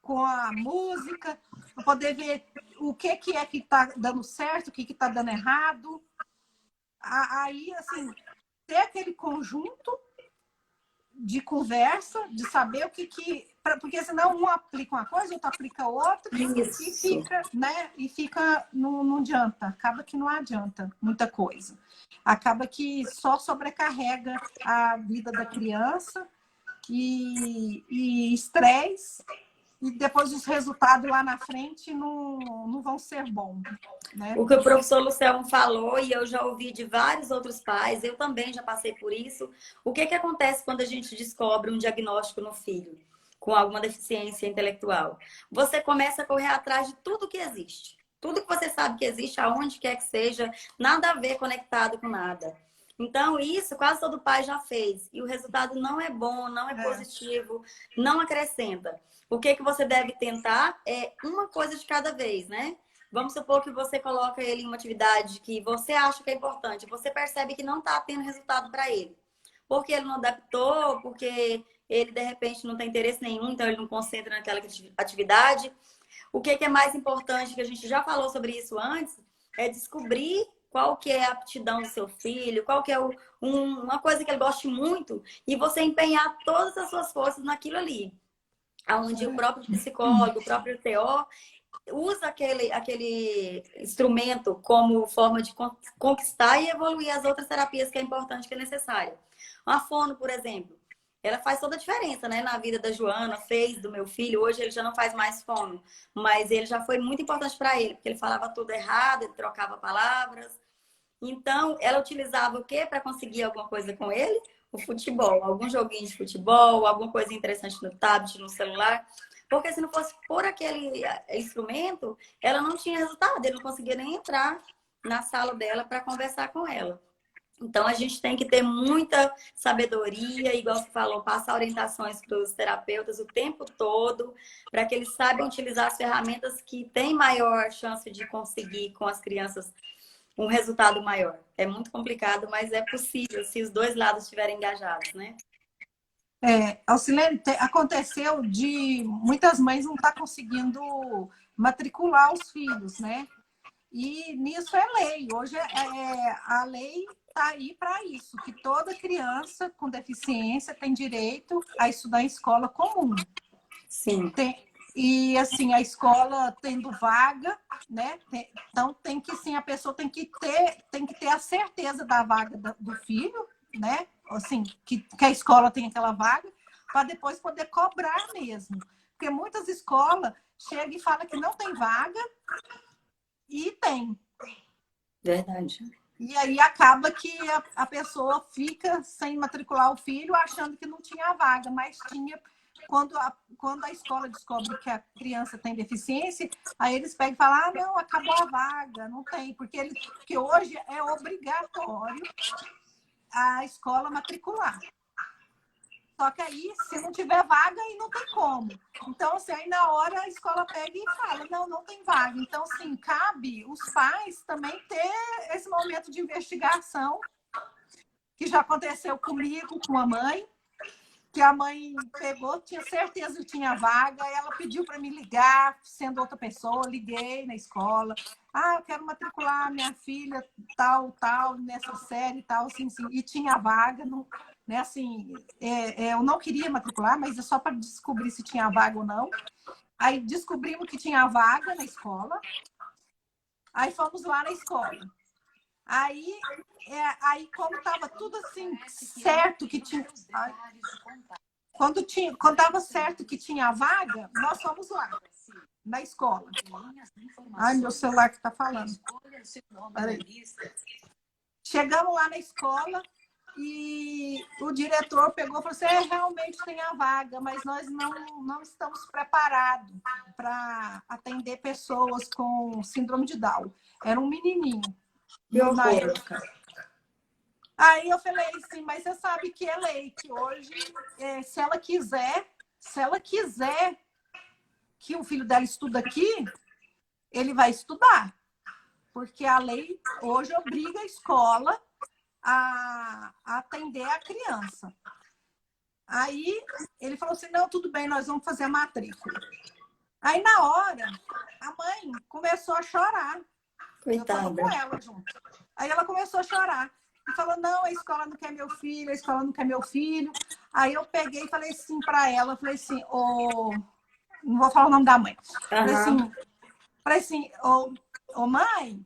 S1: com a música, para poder ver o que é que está dando certo, o que está dando errado. Aí, assim, ter aquele conjunto de conversa, de saber porque senão um aplica uma coisa, outro aplica outra, e fica, né? E fica, não adianta, acaba que não adianta muita coisa. Acaba que só sobrecarrega a vida da criança e estresse, e depois os resultados lá na frente não vão ser bons. Né?
S3: O que o professor Luciano falou, e eu já ouvi de vários outros pais, eu também já passei por isso. O que acontece quando a gente descobre um diagnóstico no filho com alguma deficiência intelectual? Você começa a correr atrás de tudo que existe. Tudo que você sabe que existe, aonde quer que seja, nada a ver conectado com nada. Então, isso quase todo pai já fez. E o resultado não é bom, não é positivo, não acrescenta. O que você deve tentar é uma coisa de cada vez, né? Vamos supor que você coloca ele em uma atividade que você acha que é importante. Você percebe que não está tendo resultado para ele. Porque ele não adaptou, porque ele de repente não tem interesse nenhum, então ele não concentra naquela atividade. O que é mais importante, que a gente já falou sobre isso antes, é descobrir qual que é a aptidão do seu filho, qual que é uma coisa que ele goste muito, e você empenhar todas as suas forças naquilo ali. Onde o próprio psicólogo, o próprio TO, usa aquele instrumento como forma de conquistar e evoluir as outras terapias que é importante, que é necessário. A fono, por exemplo, ela faz toda a diferença, né, na vida da Joana, fez do meu filho. Hoje ele já não faz mais fono, mas ele já foi muito importante para ele, porque ele falava tudo errado, ele trocava palavras. Então, ela utilizava o quê para conseguir alguma coisa com ele? O futebol, algum joguinho de futebol, alguma coisa interessante no tablet, no celular. Porque se não fosse por aquele instrumento, ela não tinha resultado, ele não conseguia nem entrar na sala dela para conversar com ela. Então, a gente tem que ter muita sabedoria, igual você falou, passar orientações para os terapeutas o tempo todo, para que eles saibam utilizar as ferramentas que têm maior chance de conseguir com as crianças um resultado maior. É muito complicado, mas é possível se os dois lados estiverem engajados, né?
S1: Alcilene, aconteceu de muitas mães não estar conseguindo matricular os filhos, né? E nisso é lei. Hoje a lei está aí para isso, que toda criança com deficiência tem direito a estudar em escola comum.
S3: Sim.
S1: E assim, a escola tendo vaga, né? Então tem que sim, a pessoa tem que ter a certeza da vaga do filho, né? Assim, que a escola tem aquela vaga, para depois poder cobrar mesmo. Porque muitas escolas chegam e falam que não tem vaga e tem.
S3: Verdade.
S1: E aí acaba que a pessoa fica sem matricular o filho achando que não tinha vaga, mas tinha. Quando a escola descobre que a criança tem deficiência, aí eles pegam e falam, não, acabou a vaga, não tem, porque hoje é obrigatório a escola matricular. Só que aí, se não tiver vaga, aí não tem como. Então, assim, aí na hora a escola pega e fala, não tem vaga. Então, assim, cabe os pais também ter esse momento de investigação, que já aconteceu comigo, com a mãe, que a mãe pegou, tinha certeza que tinha vaga, ela pediu para me ligar, sendo outra pessoa, liguei na escola. Eu quero matricular minha filha tal, nessa série, tal, assim, e tinha vaga, não, né, assim, eu não queria matricular, mas é só para descobrir se tinha vaga ou não. Aí descobrimos que tinha vaga na escola, aí fomos lá na escola. Aí como estava tudo assim, certo que tinha... Quando estava certo que tinha vaga, nós fomos lá, na escola. Ai, meu celular que está falando. Peraí. Chegamos lá na escola e o diretor pegou e falou assim, realmente tem a vaga, mas nós não estamos preparados para atender pessoas com síndrome de Down. Era um menininho. Na época. Aí eu falei assim, mas você sabe que é lei, que hoje, se ela quiser que o filho dela estude aqui, ele vai estudar. Porque a lei hoje obriga a escola a atender a criança. Aí ele falou assim, não, tudo bem, nós vamos fazer a matrícula. Aí na hora, a mãe começou a chorar.
S3: Coitada.
S1: Eu tava com ela junto. Aí ela começou a chorar. E falou, não, a escola não quer meu filho, a escola não quer meu filho. Aí eu peguei e falei assim para ela, falei assim, não vou falar o nome da mãe. Falei assim, mãe,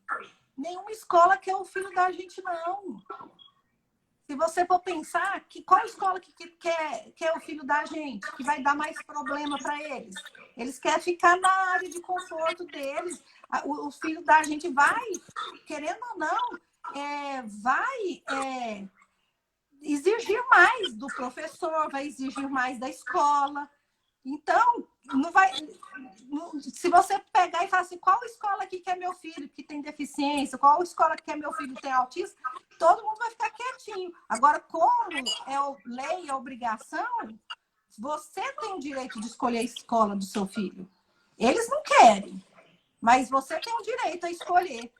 S1: nenhuma escola quer o filho da gente, não. Se você for pensar, qual escola que quer o filho da gente, que vai dar mais problema para eles? Eles querem ficar na área de conforto deles. O filho da gente vai, querendo ou não, vai exigir mais do professor, vai exigir mais da escola. Então, se você pegar e falar assim, qual escola aqui quer meu filho que tem deficiência, qual escola que quer meu filho que tem autismo, todo mundo vai ficar quietinho. Agora, como lei, é obrigação, você tem o direito de escolher a escola do seu filho. Eles não querem, mas você tem o direito a escolher.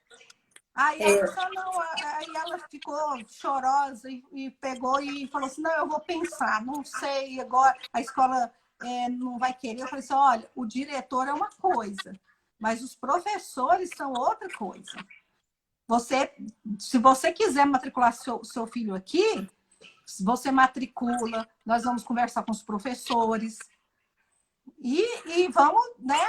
S1: Aí ela falou assim, não, aí ela ficou chorosa e pegou e falou assim, não, eu vou pensar, não sei, agora a escola não vai querer. Eu falei assim, olha, o diretor é uma coisa, mas os professores são outra coisa. Se você quiser matricular seu filho aqui, você matricula, nós vamos conversar com os professores e vamos, né,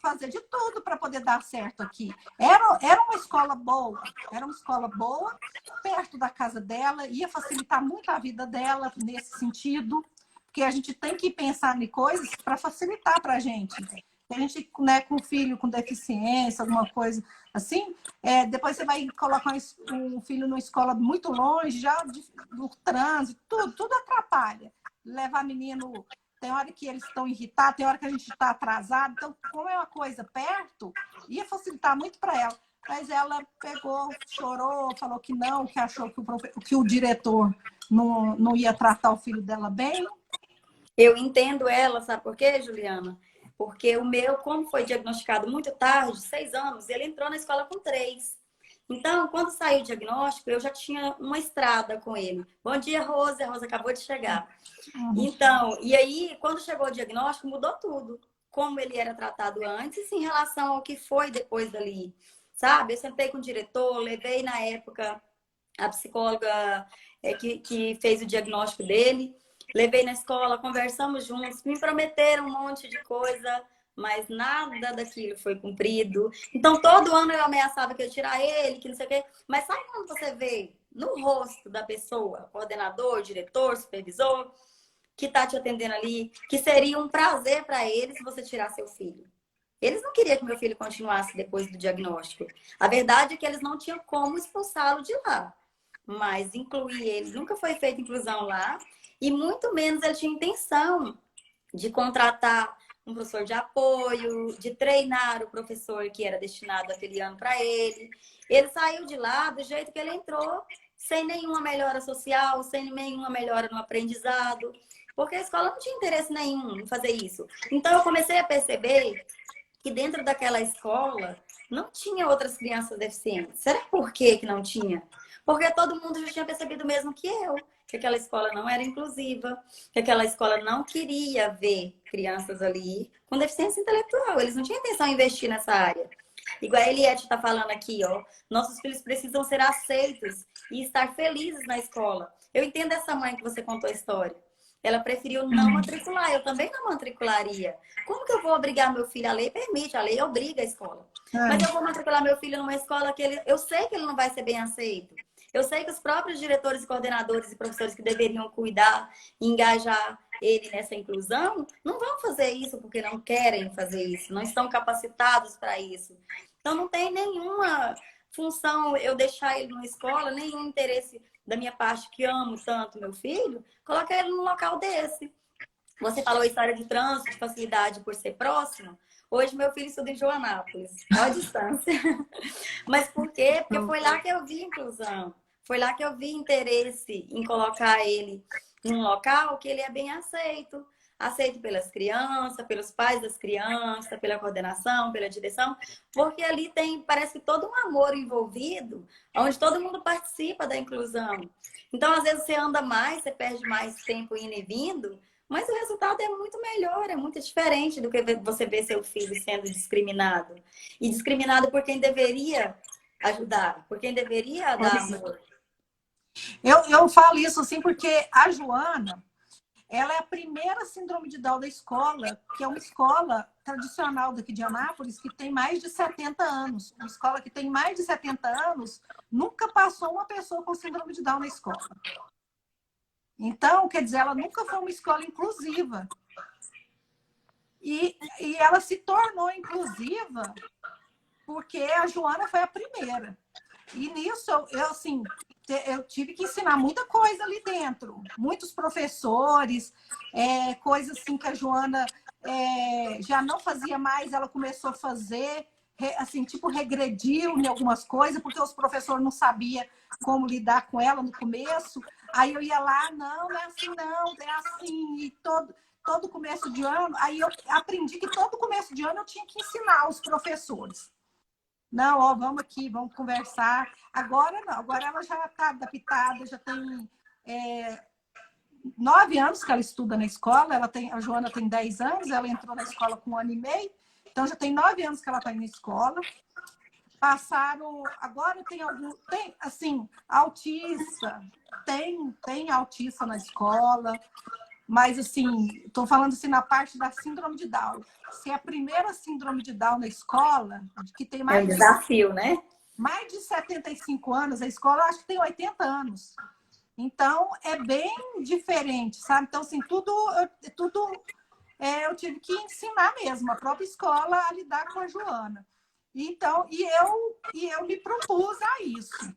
S1: fazer de tudo para poder dar certo aqui. Era uma escola boa, perto da casa dela, ia facilitar muito a vida dela nesse sentido, porque a gente tem que pensar em coisas para facilitar para a gente. A gente, né, com filho com deficiência, alguma coisa assim, depois você vai colocar um filho numa escola muito longe, já do trânsito, tudo atrapalha. Levar menino. Tem hora que eles estão irritados, tem hora que a gente está atrasado. Então, como é uma coisa perto, ia facilitar muito para ela. Mas ela pegou, chorou, falou que não, que achou que o diretor não ia tratar o filho dela bem.
S3: Eu entendo ela, sabe por quê, Juliana? Porque o meu, como foi diagnosticado muito tarde, 6 anos, ele entrou na escola com 3. Então, quando saiu o diagnóstico, eu já tinha uma estrada com ele. Bom dia, Rosa. A Rosa acabou de chegar. Então, e aí, quando chegou o diagnóstico, mudou tudo. Como ele era tratado antes em relação ao que foi depois dali. Sabe? Eu sentei com o diretor, levei na época a psicóloga que fez o diagnóstico dele. Levei na escola, conversamos juntos, me prometeram um monte de coisa, mas nada daquilo foi cumprido. Então, todo ano eu ameaçava que eu ia tirar ele, que não sei o quê. Mas sabe quando você vê no rosto da pessoa, coordenador, diretor, supervisor, que está te atendendo ali, que seria um prazer para eles se você tirar seu filho? Eles não queriam que meu filho continuasse depois do diagnóstico. A verdade é que eles não tinham como expulsá-lo de lá. Mas incluir ele, nunca foi feita inclusão lá. E muito menos ele tinha intenção de contratar um professor de apoio, de treinar o professor que era destinado aquele ano para ele. Ele saiu de lá do jeito que ele entrou, sem nenhuma melhora social, sem nenhuma melhora no aprendizado, porque a escola não tinha interesse nenhum em fazer isso. Então eu comecei a perceber que dentro daquela escola não tinha outras crianças deficientes. Será por que não tinha? Porque todo mundo já tinha percebido mesmo que eu, que aquela escola não era inclusiva, que aquela escola não queria ver crianças ali com deficiência intelectual. Eles não tinham intenção de investir nessa área. Igual a Eliette está falando aqui, ó, nossos filhos precisam ser aceitos e estar felizes na escola. Eu entendo essa mãe que você contou a história. Ela preferiu não matricular, eu também não matricularia. Como que eu vou obrigar meu filho? A lei permite, a lei obriga a escola. Mas eu vou matricular meu filho numa escola que eu sei que ele não vai ser bem aceito. Eu sei que os próprios diretores, coordenadores e professores que deveriam cuidar e engajar ele nessa inclusão, não vão fazer isso porque não querem fazer isso, não estão capacitados para isso. Então, não tem nenhuma função eu deixar ele numa escola, nenhum interesse da minha parte, que amo tanto meu filho, colocar ele num local desse. Você falou história de trânsito, de facilidade por ser próximo. Hoje meu filho estuda em Joanápolis, a distância. Mas por quê? Porque foi lá que eu vi inclusão. Foi lá que eu vi interesse em colocar ele num local que ele é bem aceito. Aceito pelas crianças, pelos pais das crianças, pela coordenação, pela direção. Porque ali tem, parece que todo um amor envolvido, onde todo mundo participa da inclusão. Então, às vezes, você anda mais, você perde mais tempo indo e vindo, mas o resultado é muito melhor, é muito diferente do que você ver seu filho sendo discriminado. E discriminado por quem deveria ajudar, por quem deveria dar amor.
S1: Eu falo isso assim porque a Joana, ela é a primeira síndrome de Down da escola, que é uma escola tradicional daqui de Anápolis, que tem mais de 70 anos. Uma escola que tem mais de 70 anos, nunca passou uma pessoa com síndrome de Down na escola. Então, quer dizer, ela nunca foi uma escola inclusiva. E ela se tornou inclusiva porque a Joana foi a primeira. E nisso, eu tive que ensinar muita coisa ali dentro. Muitos professores, coisas assim que a Joana já não fazia mais, ela começou a fazer, assim, tipo, regrediu em algumas coisas, porque os professores não sabiam como lidar com ela no começo. Aí eu ia lá, não é assim, não, é assim. E todo começo de ano, aí eu aprendi que todo começo de ano eu tinha que ensinar os professores. Não, ó, vamos aqui, vamos conversar. Agora não, agora ela já está adaptada, já tem 9 anos que ela estuda na escola, a Joana tem 10 anos, ela entrou na escola com 1 ano e meio, então já tem 9 anos que ela está na escola. Passaram, agora tem assim, autista, tem autista na escola, mas assim, estou falando assim na parte da síndrome de Down. Se é a primeira síndrome de Down na escola, que tem
S3: É um desafio, né?
S1: mais de 75 anos, a escola acho que tem 80 anos. Então, é bem diferente, sabe? Então, assim, eu tive que ensinar mesmo, a própria escola a lidar com a Joana. Então, eu me propus a isso.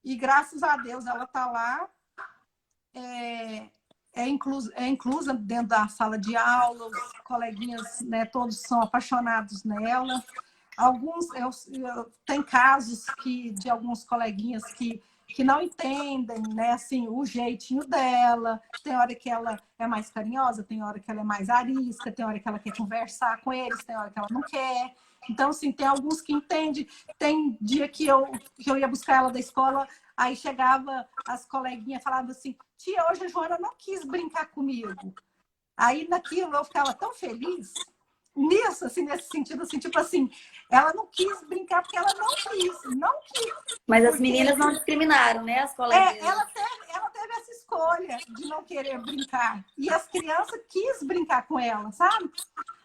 S1: E graças a Deus ela está lá, inclusa dentro da sala de aula, os coleguinhas, né, todos são apaixonados nela. Tem casos de alguns coleguinhas que não entendem, né, assim, o jeitinho dela. Tem hora que ela é mais carinhosa, tem hora que ela é mais arisca, tem hora que ela quer conversar com eles, tem hora que ela não quer. Então, assim, tem alguns que entendem. Tem dia que eu ia buscar ela da escola, aí chegava as coleguinhas, falavam assim, tia, hoje a Joana não quis brincar comigo. Aí, naquilo, eu ficava tão feliz. Nisso, assim, nesse sentido, assim, tipo assim, ela não quis brincar porque ela não quis.
S3: Mas as
S1: porque,
S3: meninas não discriminaram, né? As coleguinhas.
S1: ela teve essa escolha de não querer brincar. E as crianças quis brincar com ela, sabe?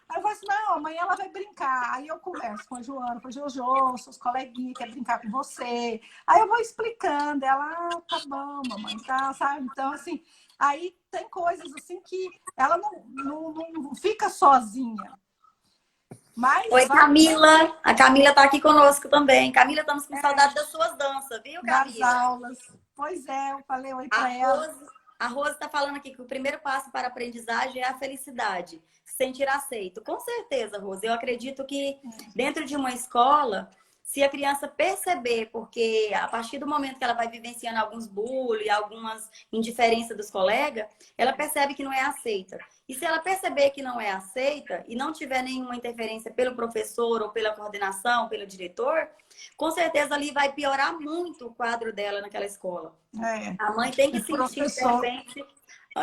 S1: Aí eu falei assim, não, amanhã ela vai brincar. Aí eu converso com a Joana, com a Jojo, seus coleguinhas querem brincar com você. Aí eu vou explicando, ela, tá bom, mamãe, tá, sabe? Então, assim, aí tem coisas assim que ela não fica sozinha. Mas
S3: Oi, Camila. A Camila está aqui conosco também. Camila, estamos com saudade das suas danças, viu,
S1: das
S3: Camila?
S1: aulas. Pois é, eu falei oi para ela.
S3: A Rose está falando aqui que o primeiro passo para a aprendizagem é a felicidade, se sentir aceito. Com certeza, Rose. Eu acredito que dentro de uma escola, se a criança perceber, porque a partir do momento que ela vai vivenciando alguns bullying, algumas indiferenças dos colegas, ela percebe que não é aceita. E se ela perceber que não é aceita e não tiver nenhuma interferência pelo professor ou pela coordenação, pelo diretor, com certeza ali vai piorar muito o quadro dela naquela escola. A mãe tem que sentir, de repente,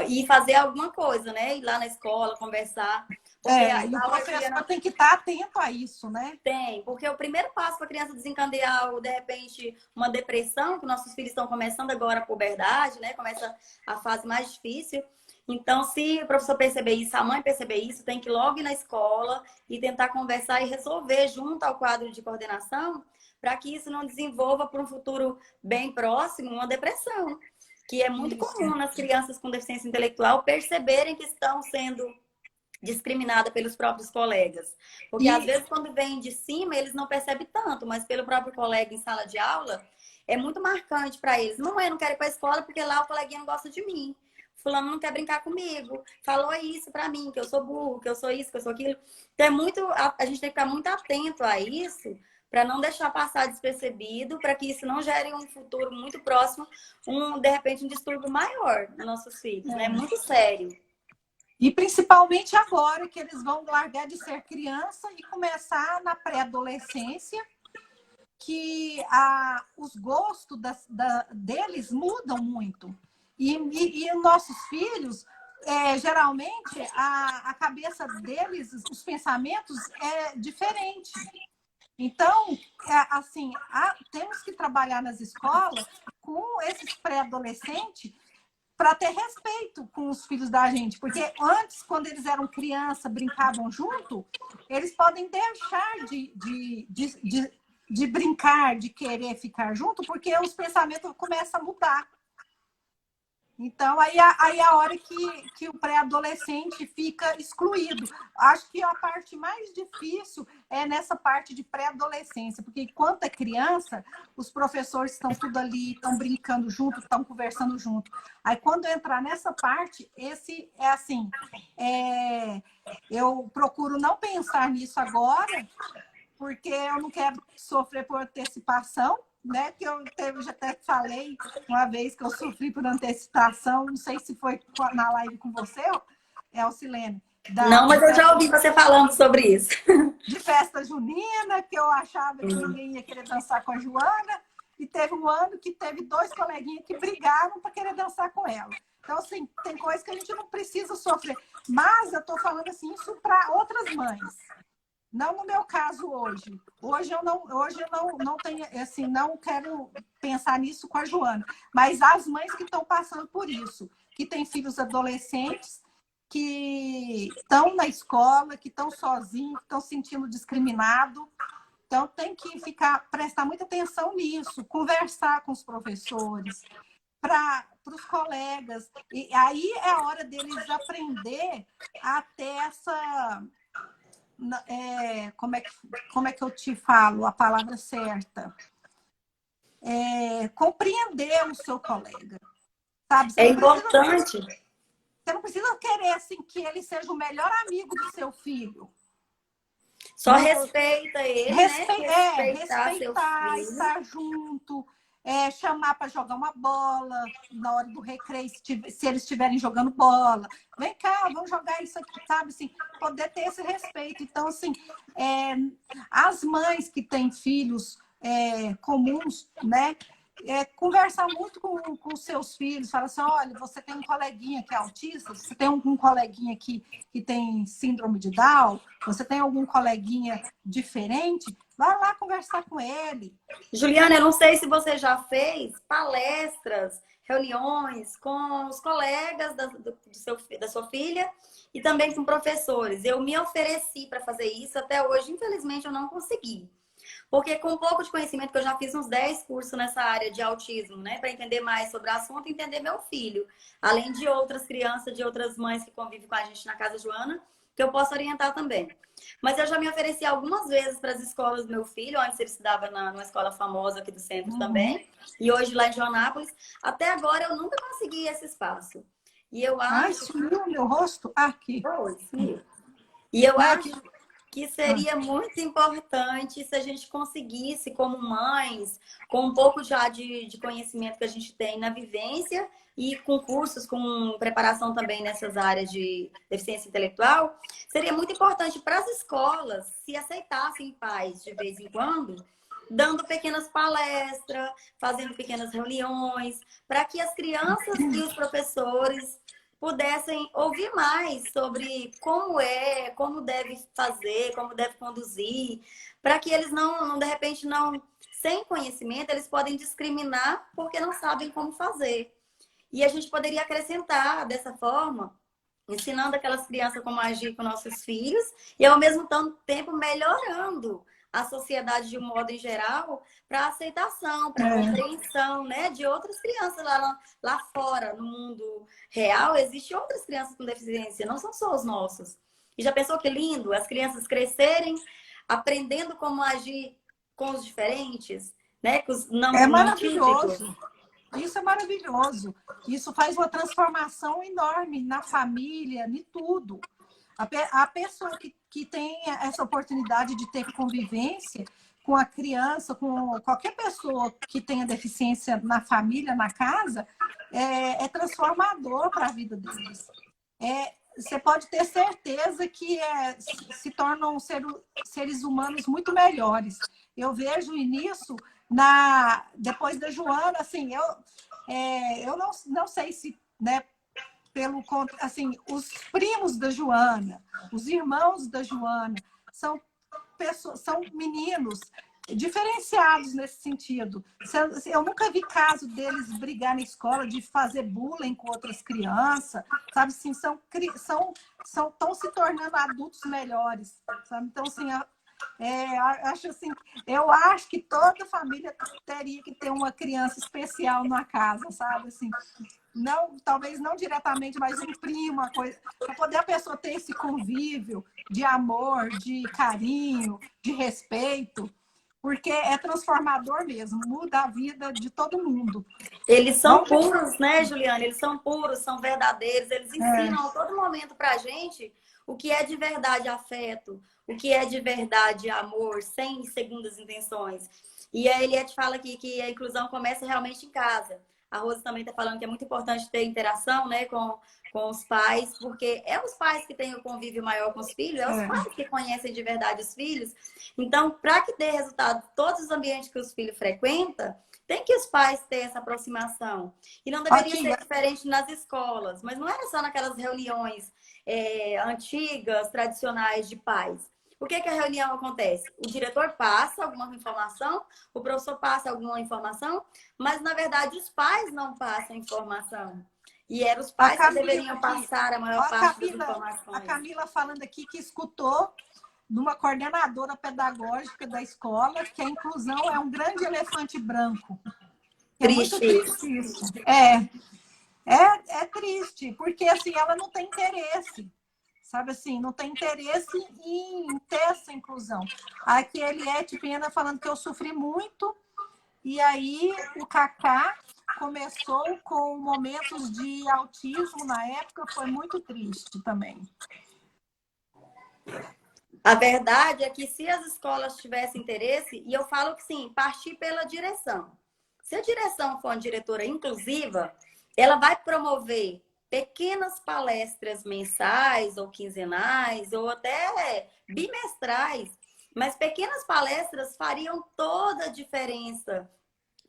S3: e fazer alguma coisa, né? Ir lá na escola, conversar.
S1: E o professor tem que estar atento a isso, né?
S3: Tem, porque o primeiro passo para a criança desencadear, de repente, uma depressão, que nossos filhos estão começando agora a puberdade, né? Começa a fase mais difícil. Então, se o professor perceber isso, a mãe perceber isso, tem que ir logo ir na escola e tentar conversar e resolver junto ao quadro de coordenação, para que isso não desenvolva para um futuro bem próximo uma depressão, que é muito comum nas crianças com deficiência intelectual perceberem que estão sendo discriminadas pelos próprios colegas. Porque às vezes quando vem de cima, eles não percebem tanto, mas pelo próprio colega em sala de aula, é muito marcante para eles. Não quero ir para a escola porque lá o coleguinha não gosta de mim. Fulano não quer brincar comigo. Falou isso para mim, que eu sou burro, que eu sou isso, que eu sou aquilo. Então a gente tem que ficar muito atento a isso, para não deixar passar despercebido, para que isso não gere um futuro muito próximo, de repente um distúrbio maior nos nossos filhos, né? Muito sério.
S1: E principalmente agora que eles vão largar de ser criança e começar na pré-adolescência, que os gostos deles mudam muito. E os nossos filhos, geralmente, a cabeça deles, os pensamentos é diferente. Então, assim, temos que trabalhar nas escolas com esses pré-adolescentes para ter respeito com os filhos da gente. Porque antes, quando eles eram criança, brincavam junto, eles podem deixar de brincar, de querer ficar junto, porque os pensamentos começam a mudar. Então, aí a hora que o pré-adolescente fica excluído. Acho que a parte mais difícil é nessa parte de pré-adolescência, porque enquanto é criança, os professores estão tudo ali, estão brincando junto, estão conversando junto. Aí, quando entrar nessa parte, esse é assim, eu procuro não pensar nisso agora, porque eu não quero sofrer por antecipação, né? Que já até falei uma vez que eu sofri por antecipação, não sei se foi na live com você, Alcilene.
S3: Não, mas eu já ouvi você falando sobre isso.
S1: de festa junina, que eu achava que ninguém ia querer dançar com a Joana, e teve um ano que teve 2 coleguinhas que brigaram para querer dançar com ela. Então, assim, tem coisa que a gente não precisa sofrer. Mas eu estou falando assim, isso para outras mães. Não no meu caso hoje. Hoje eu não tenho, assim, não quero pensar nisso com a Joana. Mas as mães que estão passando por isso, que têm filhos adolescentes, que estão na escola, que estão sozinhos, que estão se sentindo discriminados. Então, tem que prestar muita atenção nisso, conversar com os professores, para os colegas. E aí é a hora deles aprender a ter essa... como é que eu te falo a palavra certa? Compreender o seu colega. Sabe?
S3: É importante.
S1: Você não precisa querer assim, que ele seja o melhor amigo do seu filho.
S3: Só respeita ele, né?
S1: Respeitar, estar junto, chamar para jogar uma bola na hora do recreio, se eles estiverem jogando bola. Vem cá, vamos jogar isso aqui, sabe? Assim, poder ter esse respeito. Então, assim, as mães que têm filhos comuns, né? Conversar muito com os seus filhos, falar assim, olha, você tem um coleguinha que é autista, você tem um coleguinha que tem síndrome de Down, você tem algum coleguinha diferente, vai lá conversar com ele.
S3: Juliana, eu não sei se você já fez palestras, reuniões com os colegas da sua filha e também com professores. Eu me ofereci para fazer isso, até hoje, infelizmente, eu não consegui. Porque com um pouco de conhecimento, que eu já fiz uns 10 cursos nessa área de autismo, né? Para entender mais sobre o assunto e entender meu filho. Além de outras crianças, de outras mães que convivem com a gente na Casa Joana, que eu posso orientar também. Mas eu já me ofereci algumas vezes para as escolas do meu filho, antes ele estudava numa escola famosa aqui do centro também. E hoje lá em Joanápolis. Até agora eu nunca consegui esse espaço. E eu acho...
S1: Ai, sumiu o meu rosto? Aqui.
S3: Sumiu. E eu acho que seria muito importante se a gente conseguisse, como mães, com um pouco já de conhecimento que a gente tem na vivência e com cursos, com preparação também nessas áreas de deficiência intelectual, seria muito importante para as escolas se aceitassem pais de vez em quando, dando pequenas palestras, fazendo pequenas reuniões, para que as crianças e os professores pudessem ouvir mais sobre como deve fazer, como deve conduzir, para que eles não, de repente, sem conhecimento, eles podem discriminar porque não sabem como fazer. E a gente poderia acrescentar dessa forma, ensinando aquelas crianças como agir com nossos filhos e, ao mesmo tempo, melhorando a sociedade de um modo em geral para aceitação, para compreensão, né, de outras crianças lá fora, no mundo real. Existem outras crianças com deficiência, não são só os nossos. E já pensou que lindo as crianças crescerem aprendendo como agir com os diferentes, né, com os não
S1: maravilhoso. Isso é maravilhoso. Isso faz uma transformação enorme na família, em tudo. A pessoa que tem essa oportunidade de ter convivência com a criança, com qualquer pessoa que tenha deficiência na família, na casa, é transformador para a vida deles. Você pode ter certeza que se tornam seres humanos muito melhores. Eu vejo nisso, depois da Joana, assim, eu não sei se, né, assim, os primos da Joana, os irmãos da Joana, são meninos diferenciados nesse sentido. Eu nunca vi caso deles brigar na escola, de fazer bullying com outras crianças, sabe? Assim, estão se tornando adultos melhores, sabe? Então, assim, eu acho que toda família teria que ter uma criança especial na casa, sabe? Assim, talvez não diretamente, mas um primo, uma coisa, para poder a pessoa ter esse convívio de amor, de carinho, de respeito, porque é transformador mesmo, muda a vida de todo mundo.
S3: Eles são puros, né, Juliana? Eles são puros, são verdadeiros, eles ensinam a todo momento pra gente o que é de verdade afeto, o que é de verdade amor, sem segundas intenções. E a Eliette fala aqui que a inclusão começa realmente em casa. A Rosa também está falando que é muito importante ter interação, né, com os pais, porque é os pais que têm o convívio maior com os filhos, é os pais que conhecem de verdade os filhos. Então, para que dê resultado todos os ambientes que os filhos frequentam, tem que os pais ter essa aproximação. E não deveria ser diferente nas escolas, mas não era só naquelas reuniões antigas, tradicionais de pais. O que a reunião acontece? O diretor passa alguma informação, o professor passa alguma informação, mas, na verdade, os pais não passam informação. E eram os pais que deveriam passar a maior parte das informações.
S1: A Camila falando aqui que escutou de uma coordenadora pedagógica da escola que a inclusão é um grande elefante branco.
S3: Triste.
S1: É muito triste isso. É triste, porque assim, ela não tem interesse. Sabe assim, não tem interesse em ter essa inclusão. Aqui a Eliette Pena falando que eu sofri muito, e aí o Cacá começou com momentos de autismo na época, foi muito triste também.
S3: A verdade é que se as escolas tivessem interesse, e eu falo que sim, partir pela direção. Se a direção for uma diretora inclusiva, ela vai promover pequenas palestras mensais ou quinzenais ou até bimestrais, mas pequenas palestras fariam toda a diferença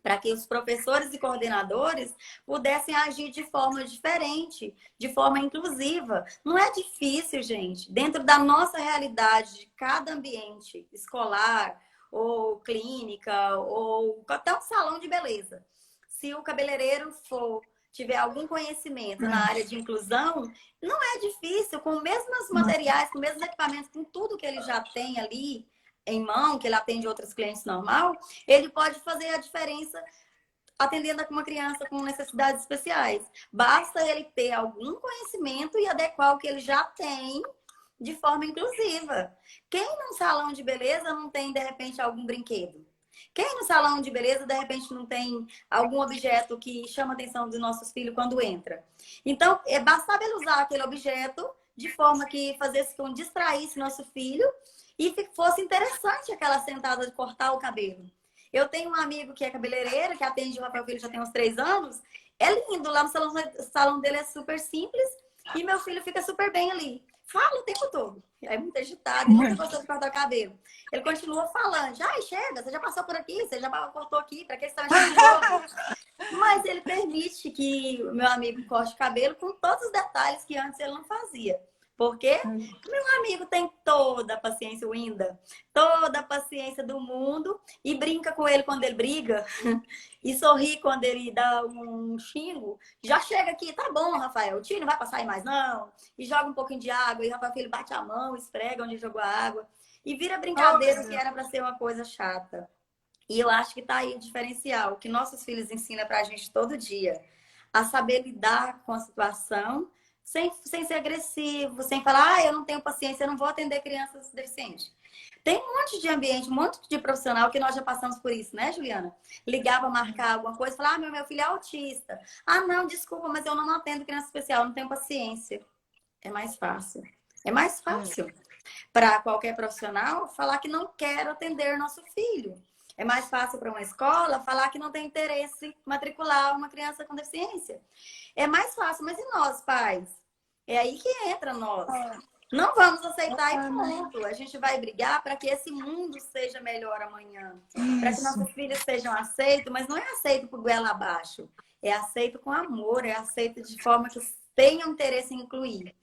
S3: para que os professores e coordenadores pudessem agir de forma diferente, de forma inclusiva. Não é difícil, gente, dentro da nossa realidade, de cada ambiente escolar, ou clínica, ou até um salão de beleza. Se o cabeleireiro tiver algum conhecimento na área de inclusão, não é difícil, com os mesmos materiais, com os mesmos equipamentos, com tudo que ele já tem ali em mão, que ele atende outros clientes normal, ele pode fazer a diferença atendendo uma criança com necessidades especiais. Basta ele ter algum conhecimento e adequar o que ele já tem de forma inclusiva. Quem num salão de beleza não tem, de repente, algum brinquedo? Quem no salão de beleza, de repente, não tem algum objeto que chama a atenção dos nossos filhos quando entra? Então, bastava ele usar aquele objeto de forma que fizesse com distraísse nosso filho e fosse interessante aquela sentada de cortar o cabelo. Eu tenho um amigo que é cabeleireiro, que atende o Rafael Filho já tem uns 3 anos. É lindo, lá no salão dele é super simples e meu filho fica super bem ali. Fala o tempo todo. É muito agitado, muito gostoso de cortar o cabelo. Ele continua falando. Chega, você já passou por aqui, você já cortou aqui, para que você está de novo? Mas ele permite que o meu amigo corte o cabelo com todos os detalhes que antes ele não fazia. Porque meu amigo tem toda a paciência, o Inda, toda a paciência do mundo e brinca com ele quando ele briga e sorri quando ele dá um xingo. Já chega aqui, tá bom, Rafael, o tio não vai passar aí mais não. E joga um pouquinho de água e o Rafael Filho bate a mão, esfrega onde jogou a água. E vira brincadeira que era para ser uma coisa chata. E eu acho que tá aí o diferencial, que nossos filhos ensinam pra gente todo dia. A saber lidar com a situação, sem ser agressivo, sem falar, eu não tenho paciência, eu não vou atender crianças deficientes. Tem um monte de ambiente, um monte de profissional que nós já passamos por isso, né, Juliana? Ligava, marcar alguma coisa, falar, meu filho é autista. Não, desculpa, mas eu não atendo criança especial, não tenho paciência. É mais fácil. É mais fácil para qualquer profissional falar que não quer atender nosso filho. É mais fácil para uma escola falar que não tem interesse em matricular uma criança com deficiência. É mais fácil, mas e nós, pais? É aí que entra nós. Não vamos aceitar e ponto. A gente vai brigar para que esse mundo seja melhor amanhã. Para que nossos filhos sejam aceitos, mas não é aceito por goela abaixo. É aceito com amor, é aceito de forma que tenham interesse em incluir.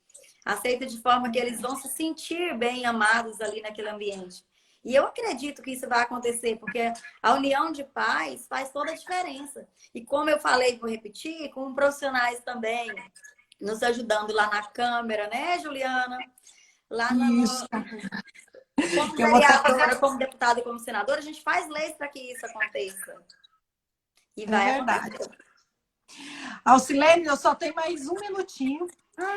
S3: Aceito de forma que eles vão se sentir bem amados ali naquele ambiente. E eu acredito que isso vai acontecer, porque a união de pais faz toda a diferença. E como eu falei, vou repetir, com profissionais também nos ajudando lá na Câmara, né, Juliana? Lá como vereadora, como deputada e como senadora, a gente faz leis para que isso aconteça. E vai acontecer.
S1: Alcilene, eu só tenho mais um minutinho.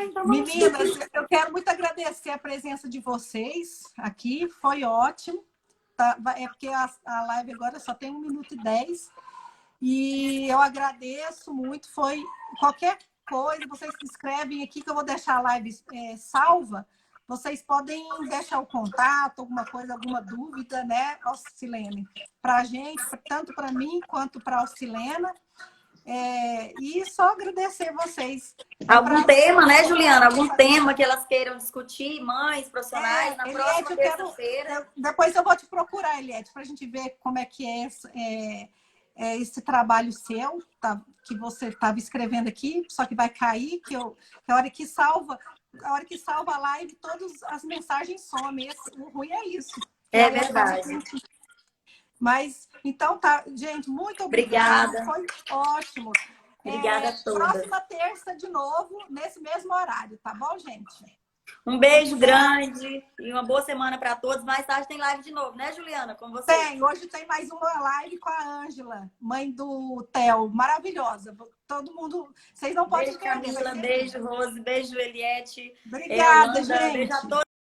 S3: Então
S1: meninas, eu quero muito agradecer a presença de vocês aqui, foi ótimo. Tá? É porque a live agora só tem 1 minuto e 10. E eu agradeço muito. Foi qualquer coisa, vocês se inscrevem aqui, que eu vou deixar a live salva. Vocês podem deixar o contato, alguma coisa, alguma dúvida, né, Alcilene? Para a gente, tanto para mim quanto para a Alcilena. E só agradecer vocês.
S3: Algum tema, né, Juliana? Algum tema que elas queiram discutir, mães, profissionais, na próxima
S1: Eliette,
S3: terça-feira.
S1: depois eu vou te procurar, Eliette, para a gente ver como é que esse trabalho seu, tá, que você estava escrevendo aqui, só que vai cair, que a hora que salva a live, todas as mensagens somem. O ruim é isso.
S3: É verdade.
S1: Mas, então tá, gente, muito obrigada.
S3: Obrigada.
S1: Foi ótimo.
S3: Obrigada a todas.
S1: Próxima terça, de novo, nesse mesmo horário, tá bom, gente?
S3: Um beijo grande e uma boa semana para todos. Mais tarde tem live de novo, né, Juliana? Com você.
S1: Hoje tem mais uma live com a Ângela, mãe do Theo. Maravilhosa. Todo mundo, vocês não podem
S3: Beijo,
S1: perder.
S3: Camila. Beijo, Rose. Beijo, Eliette.
S1: Obrigada,
S3: Yolanda,
S1: gente.
S3: beijo a todos.